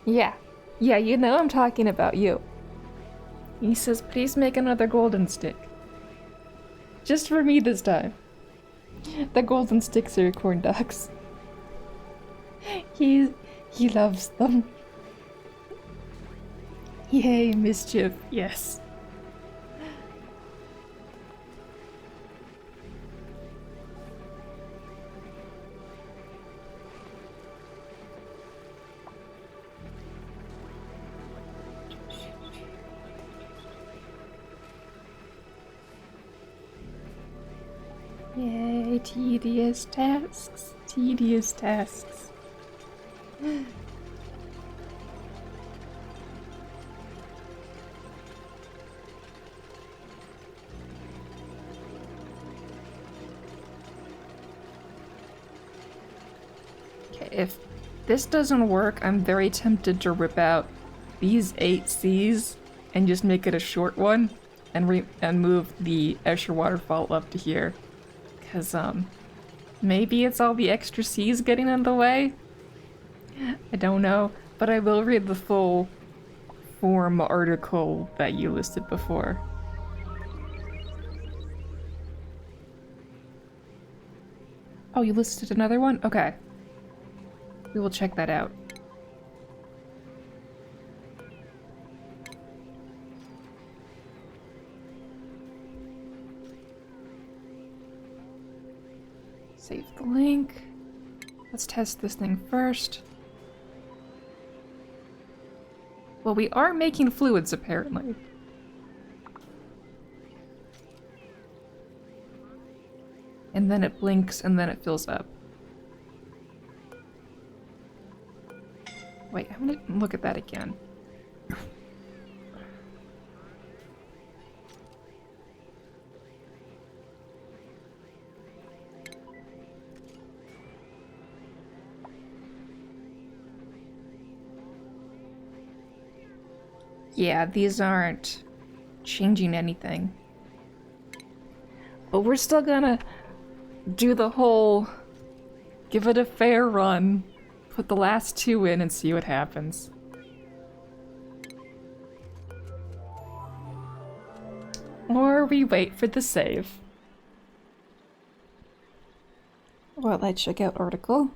Yeah, you know I'm talking about you. He says, please make another golden stick. Just for me this time. The golden sticks are corn dogs. He loves them. Yay, mischief, yes. Yay, tedious tasks. Tedious tasks. Okay, if this doesn't work, I'm very tempted to rip out these 8 Cs and just make it a short one and move the Escher waterfall up to here. Because, maybe it's all the extra C's getting in the way? I don't know, but I will read the full forum article that you listed before. Oh, you listed another one? Okay. We will check that out. Save the link. Let's test this thing first. Well, we are making fluids, apparently. and then it blinks, and then it fills up. Wait, I'm gonna look at that again. Yeah, these aren't changing anything. But we're still gonna do the whole give it a fair run, put the last two in and see what happens. Or we wait for the save. Well, I check out article.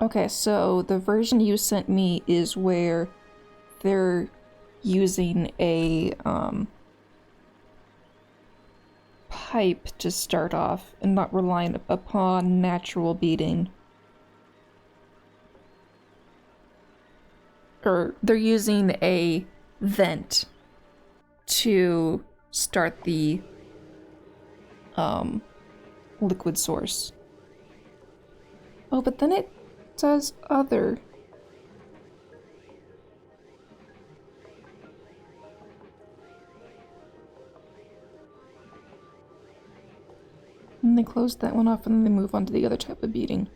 Okay, so the version you sent me is where they're using a pipe to start off and not relying upon natural beating. Or they're using a vent to start the liquid source. Oh, but then it says other. And they close that one off and then they move on to the other type of beating.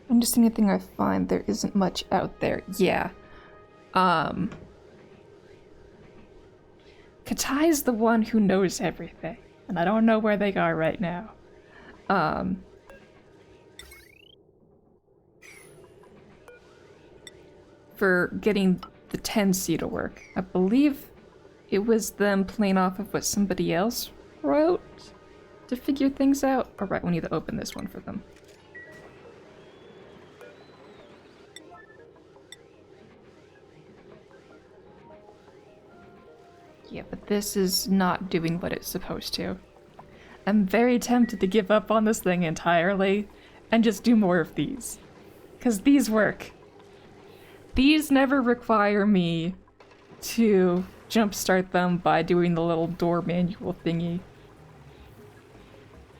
I'm just anything I find, there isn't much out there. Yeah. Katai's the one who knows everything, and I don't know where they are right now. For getting the 10C to work. I believe it was them playing off of what somebody else wrote to figure things out. Alright, we need to open this one for them. Yeah, but this is not doing what it's supposed to. I'm very tempted to give up on this thing entirely and just do more of these. Because these work. These never require me to jumpstart them by doing the little door manual thingy.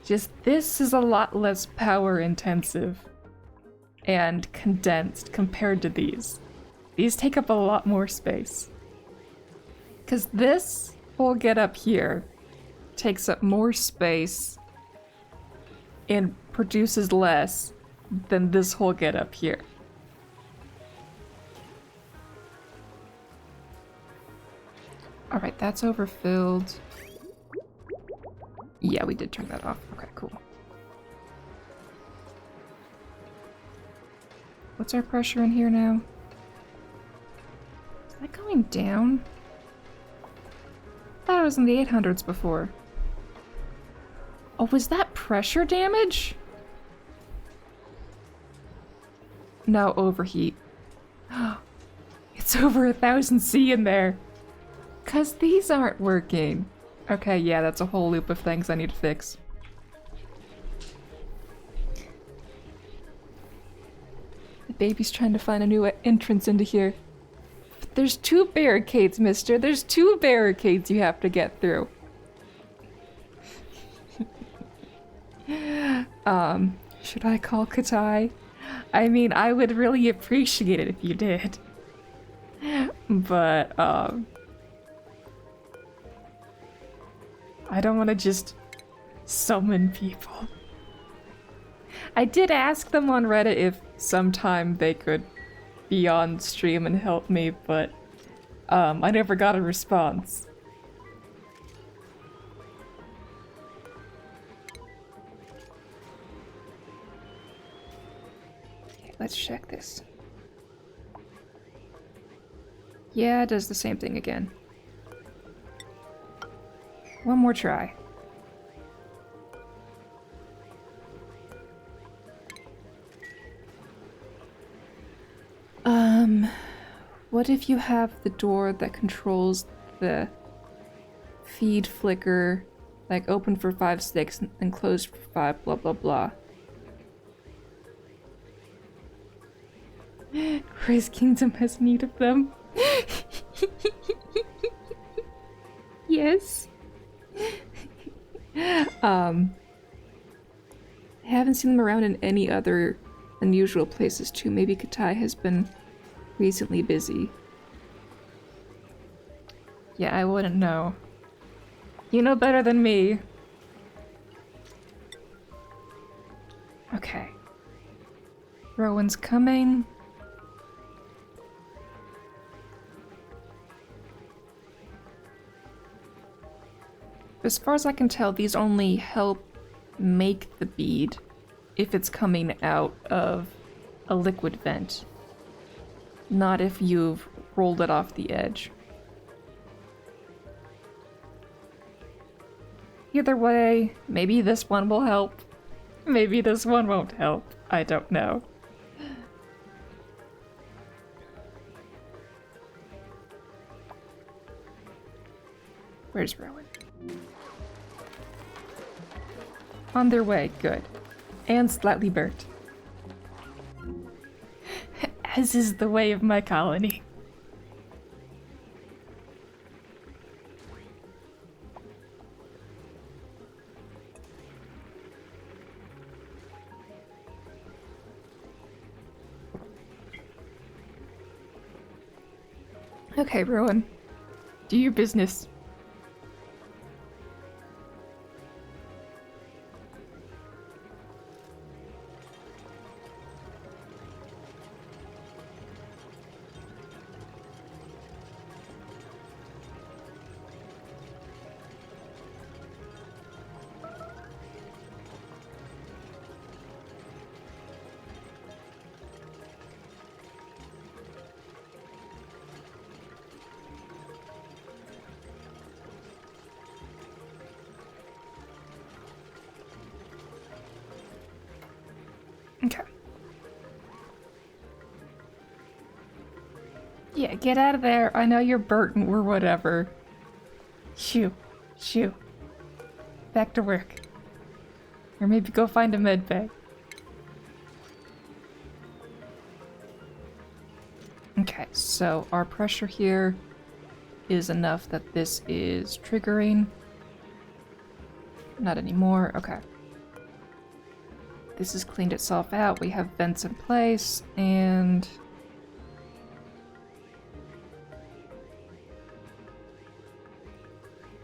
Just this is a lot less power intensive and condensed compared to these. These take up a lot more space. Because this whole get up here takes up more space and produces less than this whole get up here. Alright, that's overfilled. Yeah, we did turn that off. Okay, cool. What's our pressure in here now? Is that going down? I thought it was in the 800s before. Oh, was that pressure damage? No, overheat. It's over 1000 C in there. 'Cause these aren't working. Okay, yeah, that's a whole loop of things I need to fix. The baby's trying to find a new entrance into here. There's 2 barricades, mister. There's 2 barricades you have to get through. Should I call Katai? I mean, I would really appreciate it if you did. But, I don't want to just summon people. I did ask them on Reddit if sometime they could be on stream and help me, but I never got a response. Okay, let's check this. Yeah, it does the same thing again. One more try. What if you have the door that controls the feed flicker, like open for 5 sticks and closed for 5, blah blah blah. Chris Kingdom has need of them. Yes. I haven't seen them around in any other unusual places too. Maybe Katai has been recently busy. Yeah, I wouldn't know. You know better than me. Okay. Rowan's coming. As far as I can tell, these only help make the bead if it's coming out of a liquid vent, not if you've rolled it off the edge. Either way, maybe this one will help. Maybe this one won't help. I don't know. Where's Rowan? On their way, good. And slightly burnt. As is the way of my colony. Okay, Rowan. Do your business. Okay. Yeah, get out of there. I know you're burnt or whatever. Shoo. Shoo. Back to work. Or maybe go find a med bay. Okay, so our pressure here is enough that this is triggering. Not anymore. Okay. This has cleaned itself out. We have vents in place, and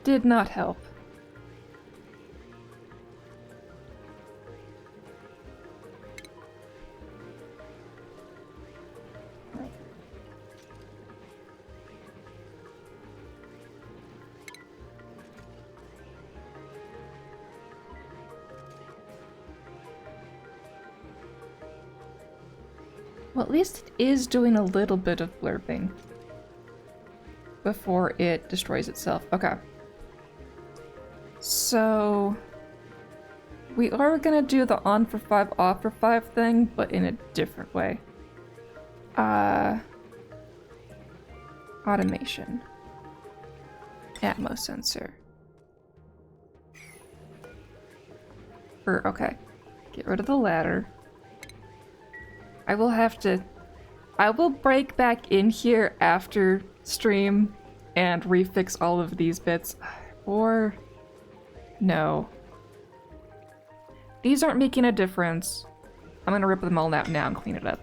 did not help. Well, at least it is doing a little bit of blurping before it destroys itself. Okay. So we are gonna do the on for 5, off for 5 thing, but in a different way. Automation. Atmos sensor. Okay. Get rid of the ladder. I will break back in here after stream and refix all of these bits. Or no. These aren't making a difference. I'm gonna rip them all out now and clean it up.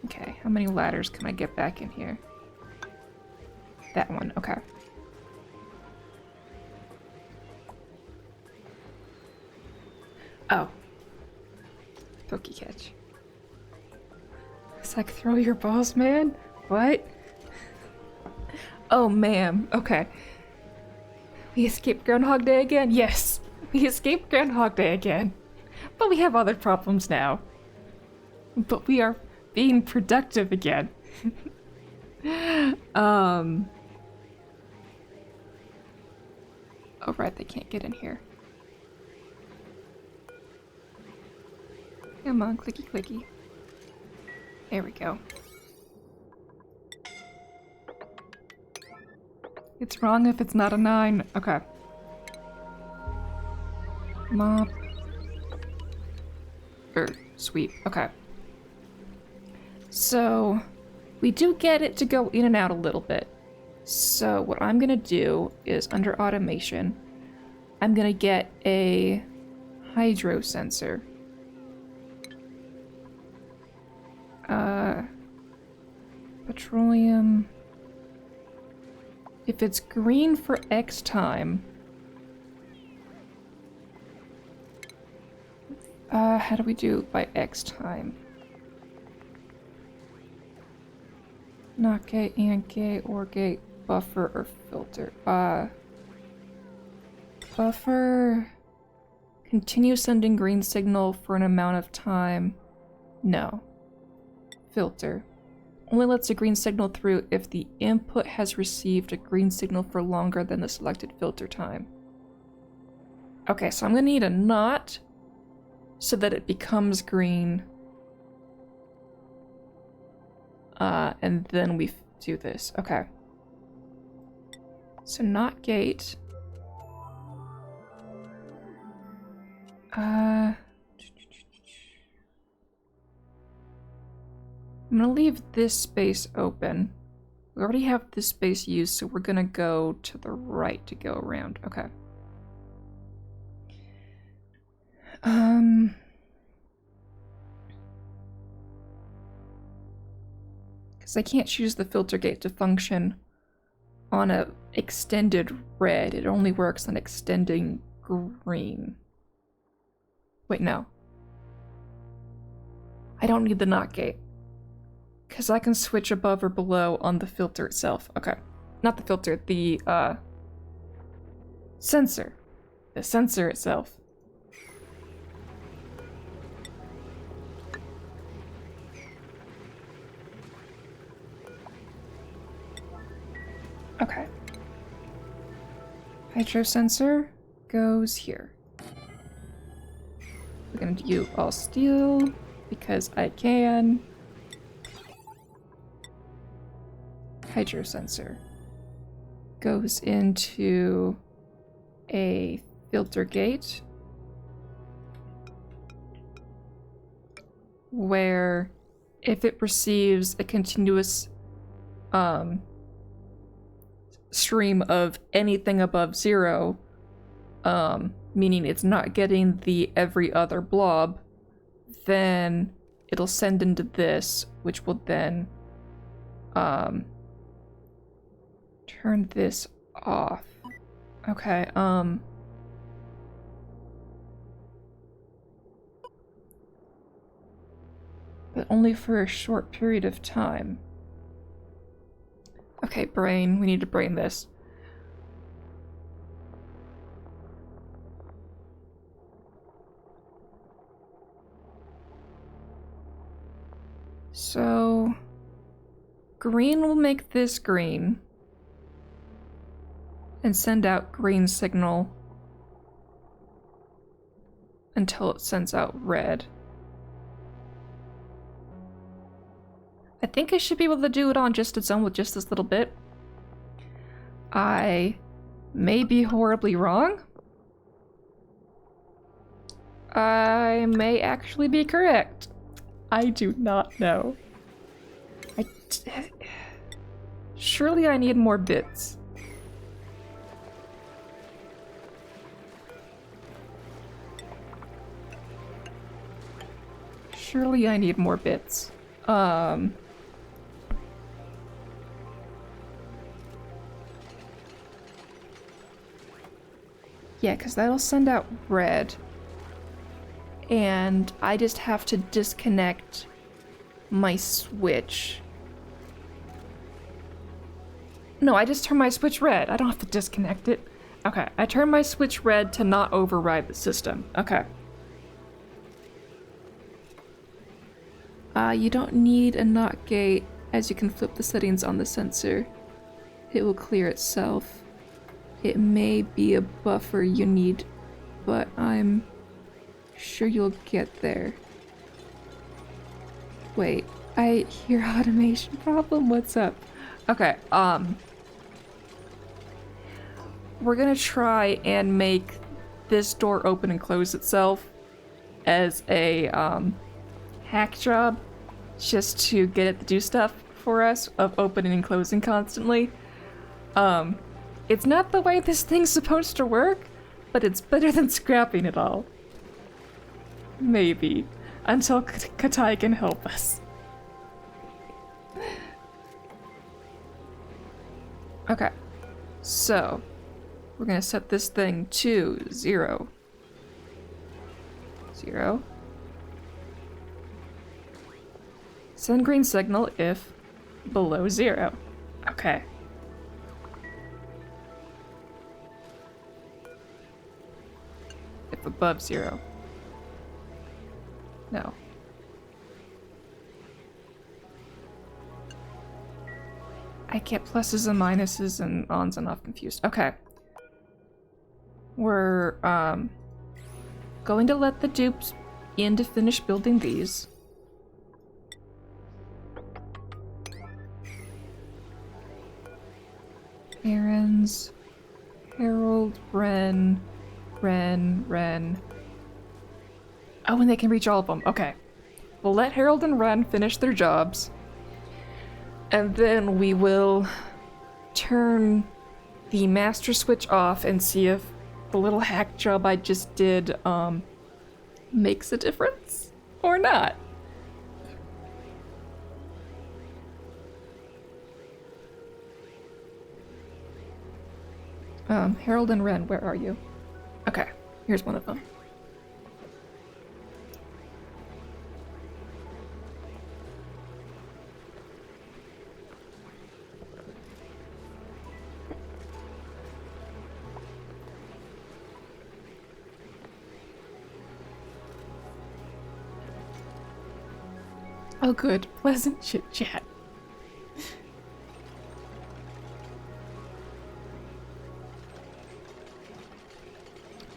Okay, how many ladders can I get back in here? That one, okay. Oh. Pokey catch. It's like, throw your balls, man? What? Oh, ma'am. Okay. We escaped Groundhog Day again? Yes. We escaped Groundhog Day again. But we have other problems now. But we are being productive again. Oh, right, they can't get in here. Come on, clicky clicky. There we go. It's wrong if it's not a 9. Okay. Mop. Sweep. Okay. So, we do get it to go in and out a little bit. So, what I'm gonna do is, under automation, I'm gonna get a hydro sensor. Petroleum. If it's green for X time. How do we do by X time? Not gate, and gate, or gate, buffer, or filter. Buffer. Continue sending green signal for an amount of time. No. Filter. Only lets a green signal through if the input has received a green signal for longer than the selected filter time. Okay, so I'm gonna need a not so that it becomes green. And then we do this. Okay. So not gate. I'm gonna leave this space open. We already have this space used, so we're gonna go to the right to go around. Okay. Because I can't choose the filter gate to function on a extended red. It only works on extending green. Wait, no. I don't need the not gate. Because I can switch above or below on the filter itself. Okay. Not the filter, the, sensor. The sensor itself. Okay. Hydro sensor goes here. We're gonna do all steel because I can. Hydro sensor goes into a filter gate where if it receives a continuous stream of anything above 0, meaning it's not getting the every other blob, then it'll send into this, which will then turn this off. Okay, but only for a short period of time. Okay, brain, we need to brain this. So, green will make this green and send out green signal until it sends out red. I think I should be able to do it on just its own with just this little bit. I may be horribly wrong. I may actually be correct. I do not know. Surely I need more bits. Surely I need more bits. Yeah, because that'll send out red. And I just have to disconnect my switch. No, I just turn my switch red. I don't have to disconnect it. Okay, I turn my switch red to not override the system. Okay. You don't need a NOT gate, as you can flip the settings on the sensor. It will clear itself. It may be a buffer you need, but I'm sure you'll get there. Wait, I hear automation problem. What's up? Okay, we're gonna try and make this door open and close itself as a, hack job, just to get it to do stuff for us of opening and closing constantly. It's not the way this thing's supposed to work, but it's better than scrapping it all. Maybe. Until Katai can help us. Okay. So, we're gonna set this thing to 0. 0. Send green signal if below 0. Okay. If above 0. No. I get pluses and minuses and ons and off confused. Okay. We're, going to let the dupes in to finish building these. Errands. Harold, Ren. Oh, and they can reach all of them. Okay. We'll let Harold and Ren finish their jobs. And then we will turn the master switch off and see if the little hack job I just did, makes a difference or not. Harold and Ren, where are you? Okay, here's one of them. Oh good, pleasant chit-chat.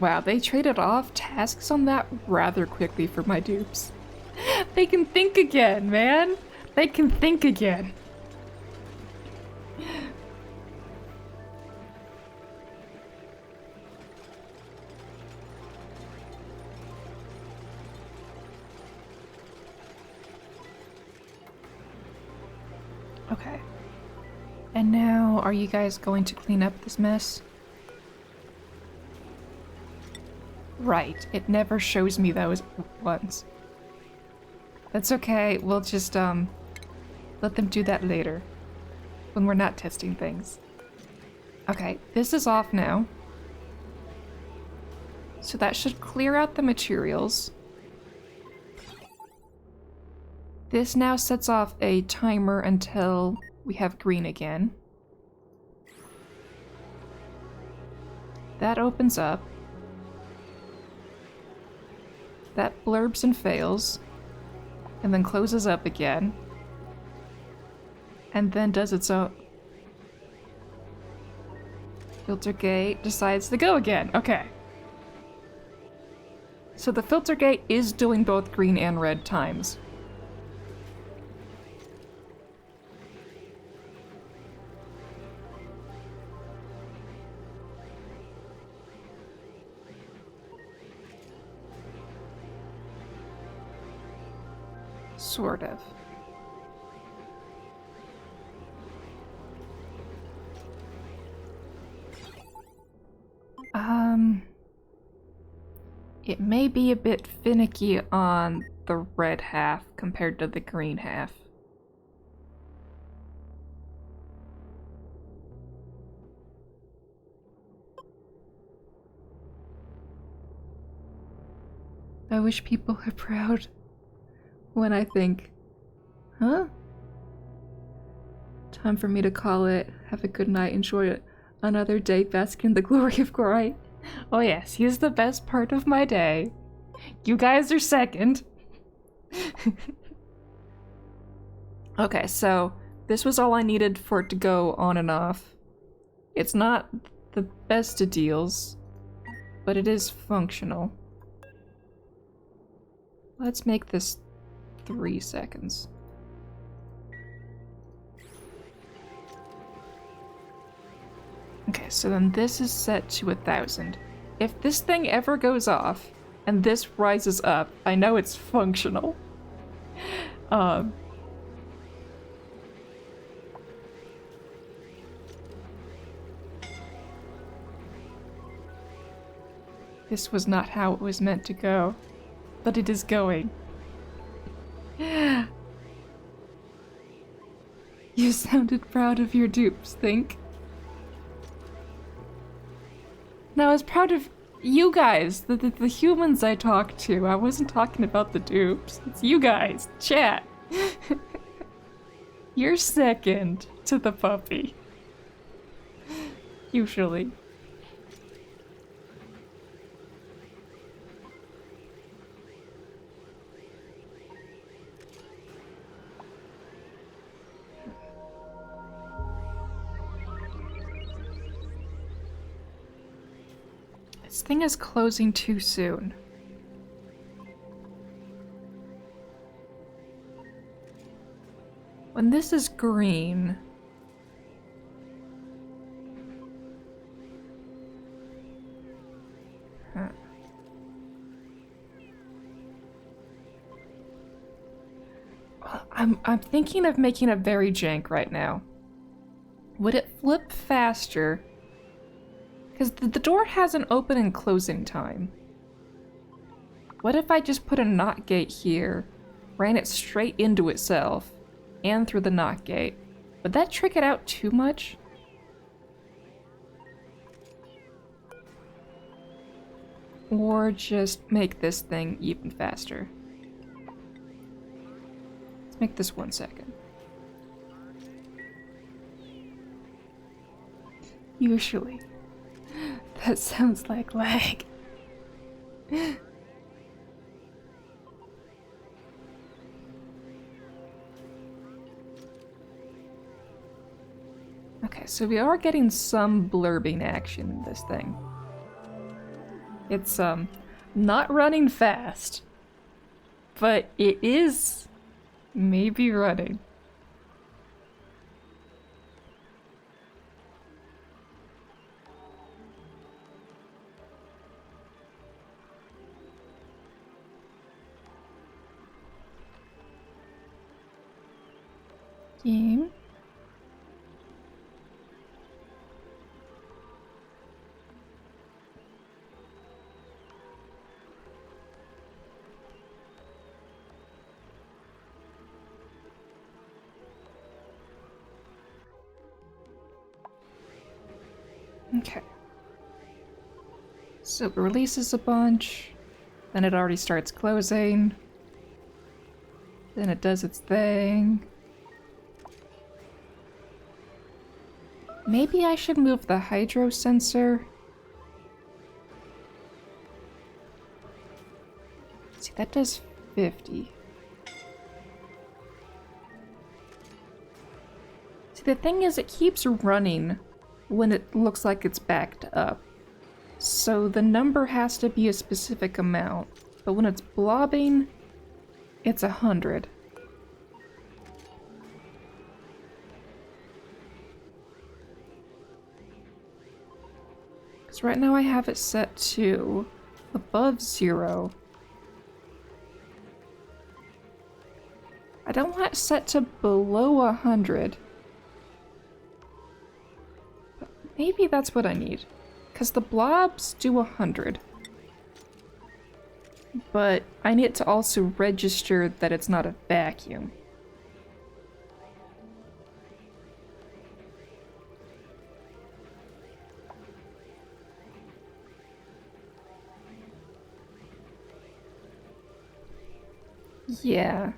Wow, they traded off tasks on that rather quickly for my dupes. They can think again, man! They can think again. Okay. And now, are you guys going to clean up this mess? Right, it never shows me those ones. That's okay, we'll just, let them do that later. When we're not testing things. Okay, this is off now. So that should clear out the materials. This now sets off a timer until we have green again. That opens up. That blurbs and fails. And then closes up again. And then does its own... Filter gate decides to go again. Okay. So the filter gate is doing both green and red times. Sort of. It may be a bit finicky on the red half compared to the green half. I wish people are proud when I think, huh? Time for me to call it. Have a good night. Enjoy it. Another day basking in the glory of Gorai. Oh yes, he's the best part of my day. You guys are second. Okay, so this was all I needed for it to go on and off. It's not the best of deals, but it is functional. Let's make this 3 seconds. Okay, so then this is set to 1,000. If this thing ever goes off and this rises up, I know it's functional. This was not how it was meant to go, but it is going. You sounded proud of your dupes, think? No, I was proud of you guys, the humans I talked to. I wasn't talking about the dupes. It's you guys, chat. You're second to the puppy. Usually. This thing is closing too soon. When this is green... Huh. Well, I'm thinking of making it very jank right now. Would it flip faster? Because the door has an open and closing time. What if I just put a NOT gate here, ran it straight into itself, and through the NOT gate? Would that trick it out too much? Or just make this thing even faster? Let's make this 1 second. Usually. That sounds like lag. Okay, so we are getting some blurbing action in this thing. It's, not running fast, but it is maybe running. Game. Okay. So it releases a bunch, then it already starts closing, then it does its thing. Maybe I should move the hydro sensor. See, that does 50. See, the thing is, it keeps running when it looks like it's backed up. So the number has to be a specific amount. But when it's blobbing, it's 100. Because right now I have it set to above 0. I don't want it set to below 100. But maybe that's what I need. Because the blobs do 100. But I need it to also register that it's not a vacuum. Yeah.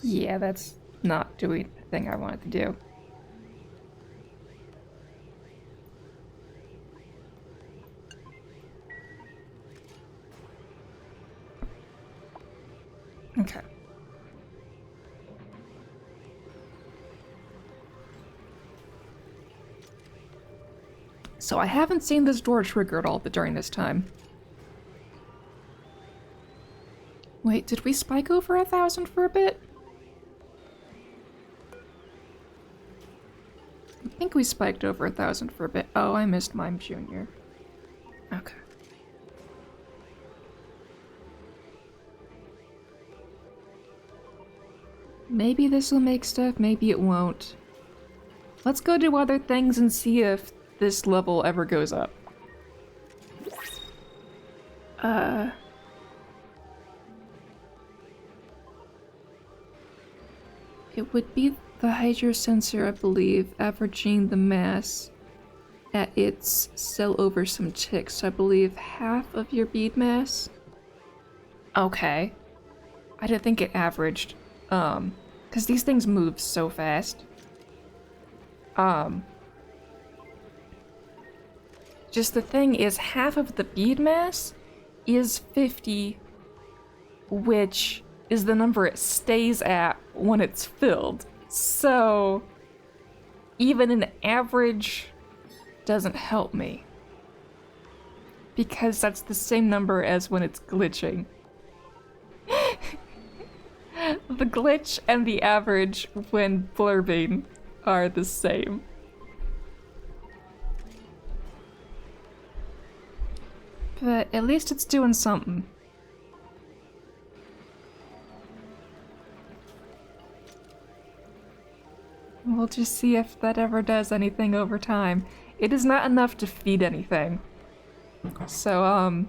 Yeah, that's not doing the thing I wanted to do. Okay. So I haven't seen this door trigger at all during this time. Wait, did we spike over 1,000 for a bit? I think we spiked over 1,000 for a bit. Oh, I missed Mime Jr. Okay. Maybe this will make stuff, maybe it won't. Let's go do other things and see if this level ever goes up. It would be the hydro sensor, I believe, averaging the mass at its cell over some ticks. So I believe half of your bead mass. Okay. I didn't think it averaged. Because these things move so fast. Just the thing is, half of the bead mass is 50, which is the number it stays at when it's filled. So, even an average doesn't help me. Because that's the same number as when it's glitching. The glitch and the average when blurbing are the same. But at least it's doing something. We'll just see if that ever does anything over time. It is not enough to feed anything. So,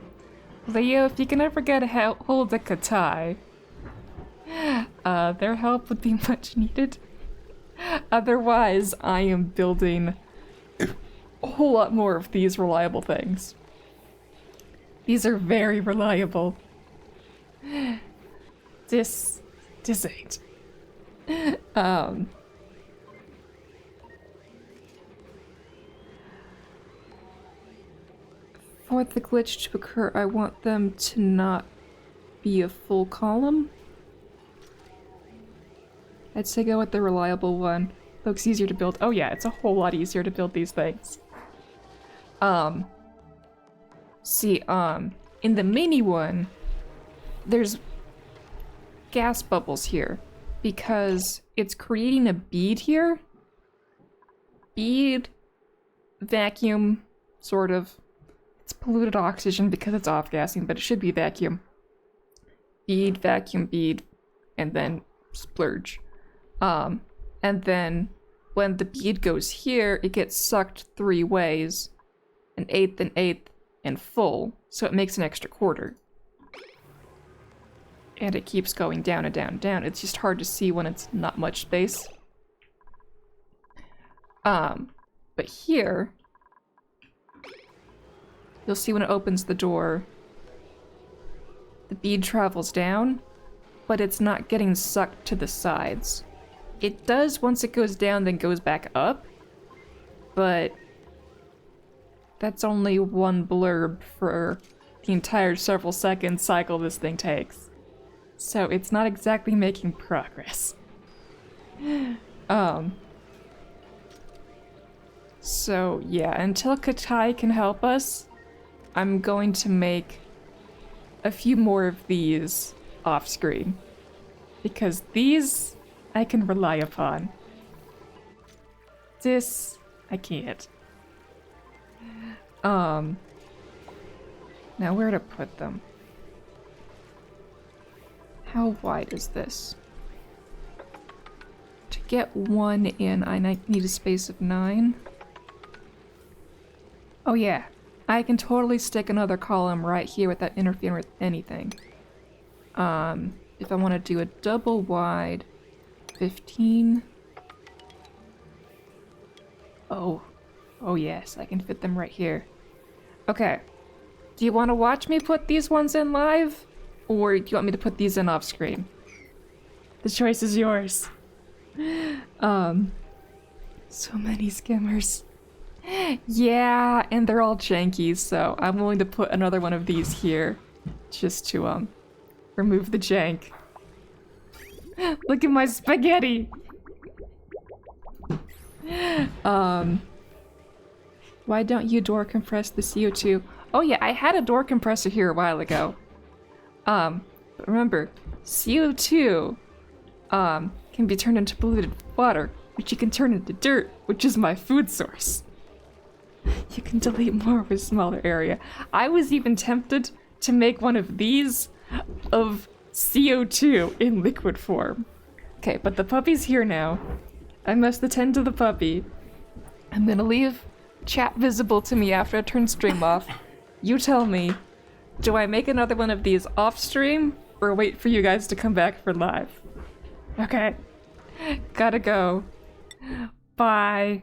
Leo, if you can ever get a hold of Katai, their help would be much needed. Otherwise, I am building a whole lot more of these reliable things. These are very reliable. This ain't. For the glitch to occur, I want them to not be a full column. I'd say go with the reliable one. Looks easier to build. Oh yeah, it's a whole lot easier to build these things. See, in the mini one, there's gas bubbles here because it's creating a bead here. Bead, vacuum, sort of. It's polluted oxygen because it's off-gassing, but it should be vacuum. Bead, vacuum, bead, and then splurge. And then when the bead goes here, it gets sucked 3 ways. An eighth, and full. So it makes an extra quarter. And it keeps going down and down and down. It's just hard to see when it's not much space. But here, you'll see when it opens the door, the bead travels down, but it's not getting sucked to the sides. It does once it goes down, then goes back up, but that's only one blurb for the entire several second cycle this thing takes. So it's not exactly making progress. So yeah, until Katai can help us, I'm going to make a few more of these off screen. Because these I can rely upon. This I can't. Now where to put them? How wide is this? To get one in, I need a space of 9. Oh yeah, I can totally stick another column right here without interfering with anything. If I want to do a double wide, 15. Oh yes, I can fit them right here. Okay, do you want to watch me put these ones in live? Or do you want me to put these in off screen? The choice is yours. So many skimmers. Yeah, and they're all janky, so I'm willing to put another one of these here just to remove the jank. Look at my spaghetti. Why don't you door compress the CO2? Oh yeah, I had a door compressor here a while ago. But remember, CO2 can be turned into polluted water, which you can turn into dirt, which is my food source. You can delete more of a smaller area. I was even tempted to make one of these of CO2 in liquid form. Okay, but the puppy's here now. I must attend to the puppy. I'm gonna leave chat visible to me after I turn stream off. You tell me, do I make another one of these off stream or wait for you guys to come back for live? Okay. Gotta go. Bye.